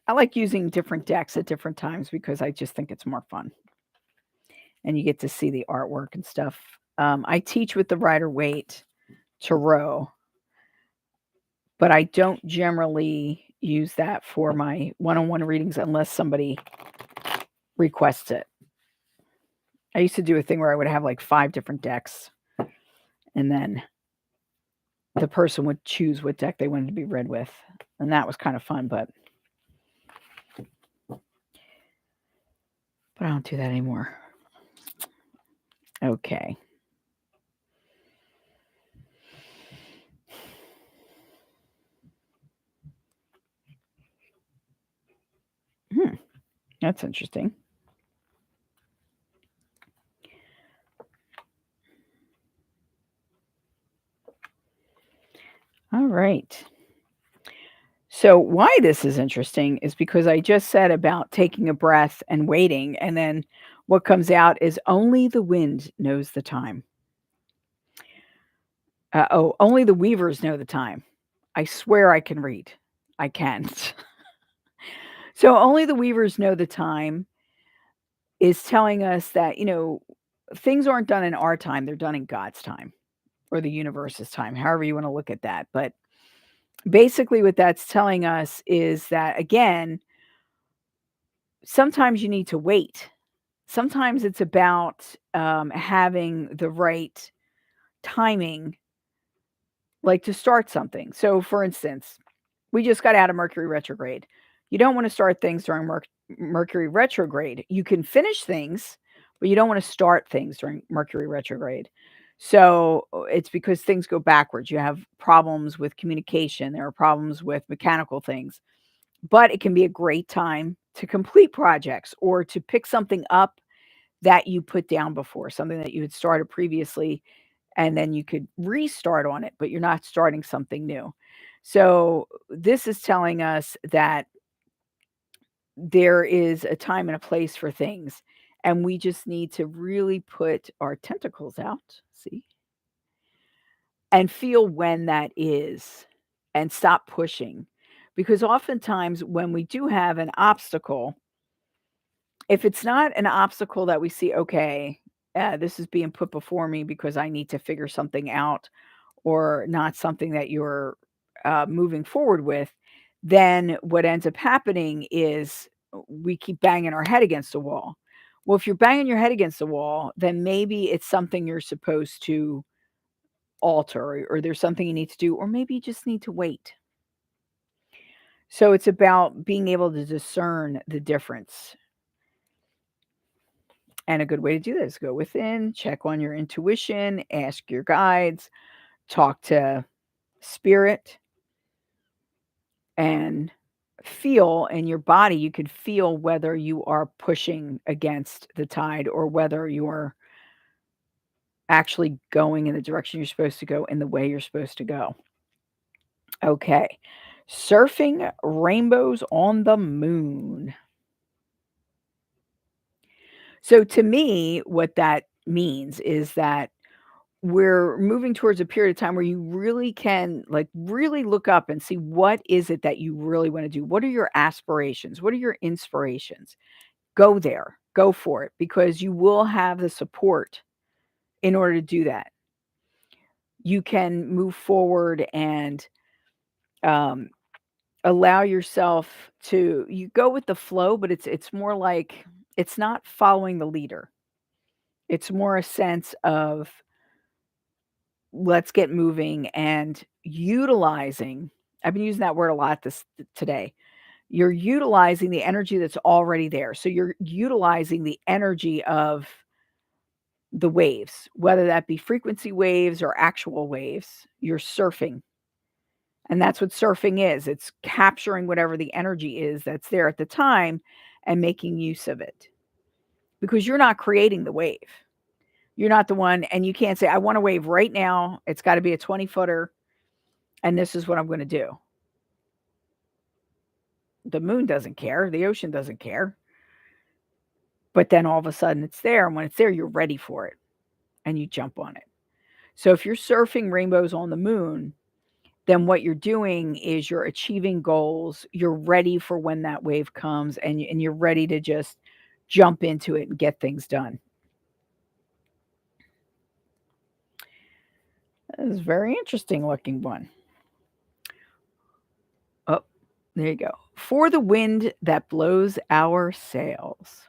I like using different decks at different times because I just think it's more fun. And you get to see the artwork and stuff. I teach with the Rider-Waite Tarot, but I don't generally use that for my one-on-one readings unless somebody requests it. I used to do a thing where I would have like 5 different decks, and then the person would choose what deck they wanted to be read with. And that was kind of fun, but I don't do that anymore. Okay. That's interesting. All right. So why this is interesting is because I just said about taking a breath and waiting, and then what comes out is only the wind knows the time. Only the weavers know the time. I swear I can read. I can't. So only the weavers know the time is telling us that, things aren't done in our time, they're done in God's time or the universe's time, however you want to look at that. But basically what that's telling us is that, again, sometimes you need to wait. Sometimes it's about having the right timing, like to start something. So, for instance, we just got out of Mercury retrograde. You don't want to start things during Mercury retrograde. You can finish things, but you don't want to start things during Mercury retrograde. So it's because things go backwards. You have problems with communication, there are problems with mechanical things, but it can be a great time to complete projects or to pick something up that you put down before, something that you had started previously, and then you could restart on it, but you're not starting something new. So this is telling us that there is a time and a place for things, and we just need to really put our tentacles out, see, and feel when that is and stop pushing. Because oftentimes when we do have an obstacle, if it's not an obstacle that we see, okay, this is being put before me because I need to figure something out, or not something that you're moving forward with, then what ends up happening is we keep banging our head against a wall. Well, if you're banging your head against the wall, then maybe it's something you're supposed to alter, or there's something you need to do, or maybe you just need to wait. So it's about being able to discern the difference. And a good way to do this, go within, check on your intuition, ask your guides, talk to spirit, and feel in your body. You could feel whether you are pushing against the tide or whether you're actually going in the direction you're supposed to go in the way you're supposed to go. Okay. Surfing rainbows on the moon. So to me, what that means is that we're moving towards a period of time where you really can, like, really look up and see what is it that you really want to do. What are your aspirations? What are your inspirations? Go there. Go for it, because you will have the support in order to do that. You can move forward and um, allow yourself to, you go with the flow, but it's more like, it's not following the leader. It's more a sense of, let's get moving and utilizing. I've been using that word a lot today. You're utilizing the energy that's already there. So you're utilizing the energy of the waves, whether that be frequency waves or actual waves. You're surfing. And that's what surfing is. It's capturing whatever the energy is that's there at the time and making use of it. Because you're not creating the wave. You're not the one, and you can't say, I want a wave right now. It's got to be a 20-footer, and this is what I'm going to do. The moon doesn't care. The ocean doesn't care. But then all of a sudden it's there. And when it's there, you're ready for it and you jump on it. So if you're surfing rainbows on the moon, then what you're doing is you're achieving goals. You're ready for when that wave comes, and you're ready to just jump into it and get things done. That is a very interesting looking one. Oh, there you go. For the wind that blows our sails.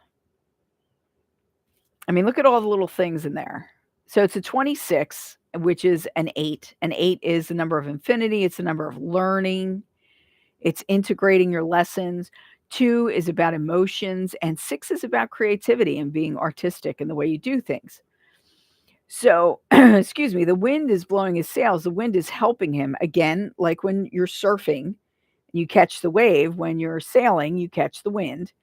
I mean, look at all the little things in there. So it's a 26, which is an 8. An 8 is the number of infinity. It's the number of learning. It's integrating your lessons. 2 is about emotions, and 6 is about creativity and being artistic in the way you do things. So, excuse me, the wind is blowing his sails. The wind is helping him. Again, like when you're surfing, you catch the wave. When you're sailing, you catch the wind.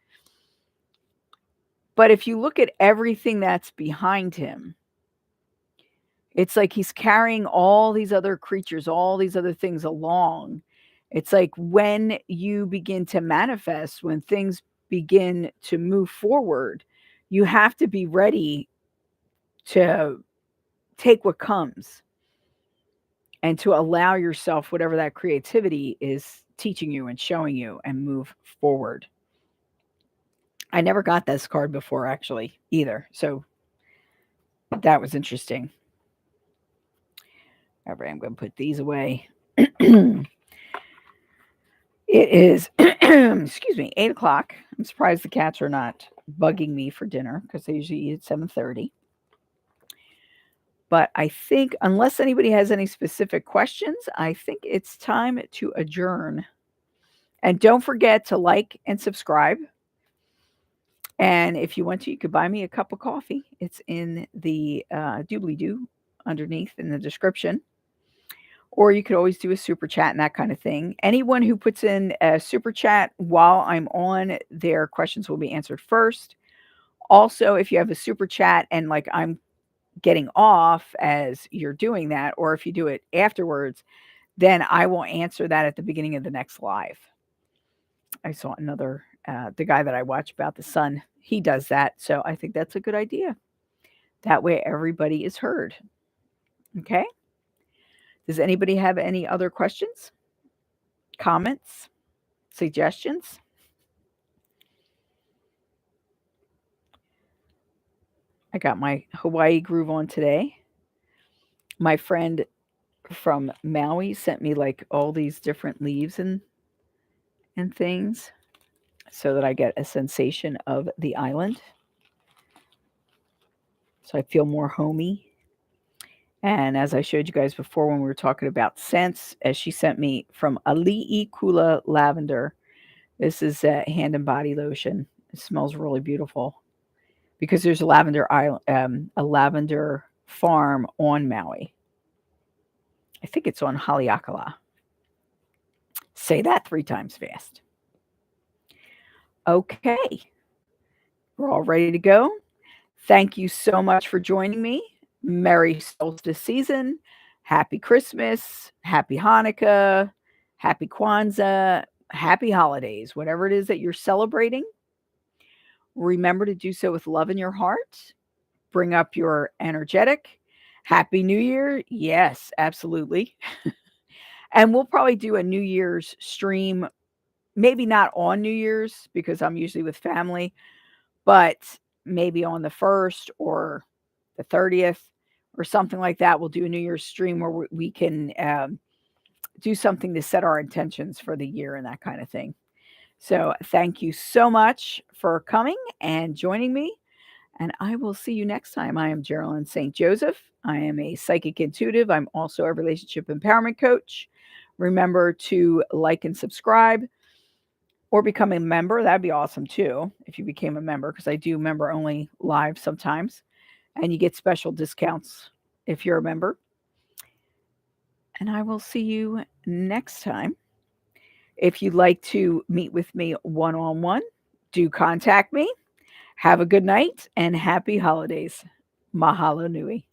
But if you look at everything that's behind him, it's like he's carrying all these other creatures, all these other things along. It's like when you begin to manifest, when things begin to move forward, you have to be ready to take what comes and to allow yourself whatever that creativity is teaching you and showing you, and move forward. I never got this card before, actually, either. So that was interesting. All right, I'm going to put these away. It is, excuse me, 8 o'clock. I'm surprised the cats are not bugging me for dinner, because they usually eat at 7:30. But I think, unless anybody has any specific questions, I think it's time to adjourn. And don't forget to like and subscribe. And if you want to, you could buy me a cup of coffee. It's in the doobly-doo underneath in the description. Or you could always do a super chat and that kind of thing. Anyone who puts in a super chat while I'm on, their questions will be answered first. Also, if you have a super chat and like I'm getting off as you're doing that, or if you do it afterwards, then I will answer that at the beginning of the next live. I saw another, the guy that I watch about the sun, he does that. So I think that's a good idea. That way everybody is heard. Okay. Does anybody have any other questions, comments, suggestions? I got my Hawaii groove on today. My friend from Maui sent me like all these different leaves and things so that I get a sensation of the island. So I feel more homey. And as I showed you guys before when we were talking about scents, as she sent me from Ali'i Kula Lavender, this is a hand and body lotion. It smells really beautiful because there's a lavender island, a lavender farm on Maui. I think it's on Haleakala. Say that 3 times fast. Okay, we're all ready to go. Thank you so much for joining me. Merry solstice season. Happy Christmas. Happy Hanukkah. Happy Kwanzaa. Happy holidays. Whatever it is that you're celebrating, remember to do so with love in your heart. Bring up your energetic. Happy New Year. Yes, absolutely. And we'll probably do a New Year's stream, maybe not on New Year's because I'm usually with family, but maybe on the 1st or the 30th or something like that. We'll do a New Year's stream where we can do something to set our intentions for the year and that kind of thing. So thank you so much for coming and joining me. And I will see you next time. I am Geralyn St Joseph. I am a psychic intuitive. I'm also a relationship empowerment coach. Remember to like and subscribe or become a member. That'd be awesome too if you became a member, because I do member only live sometimes. And you get special discounts if you're a member. And I will see you next time. If you'd like to meet with me one-on-one, do contact me. Have a good night and happy holidays. Mahalo nui.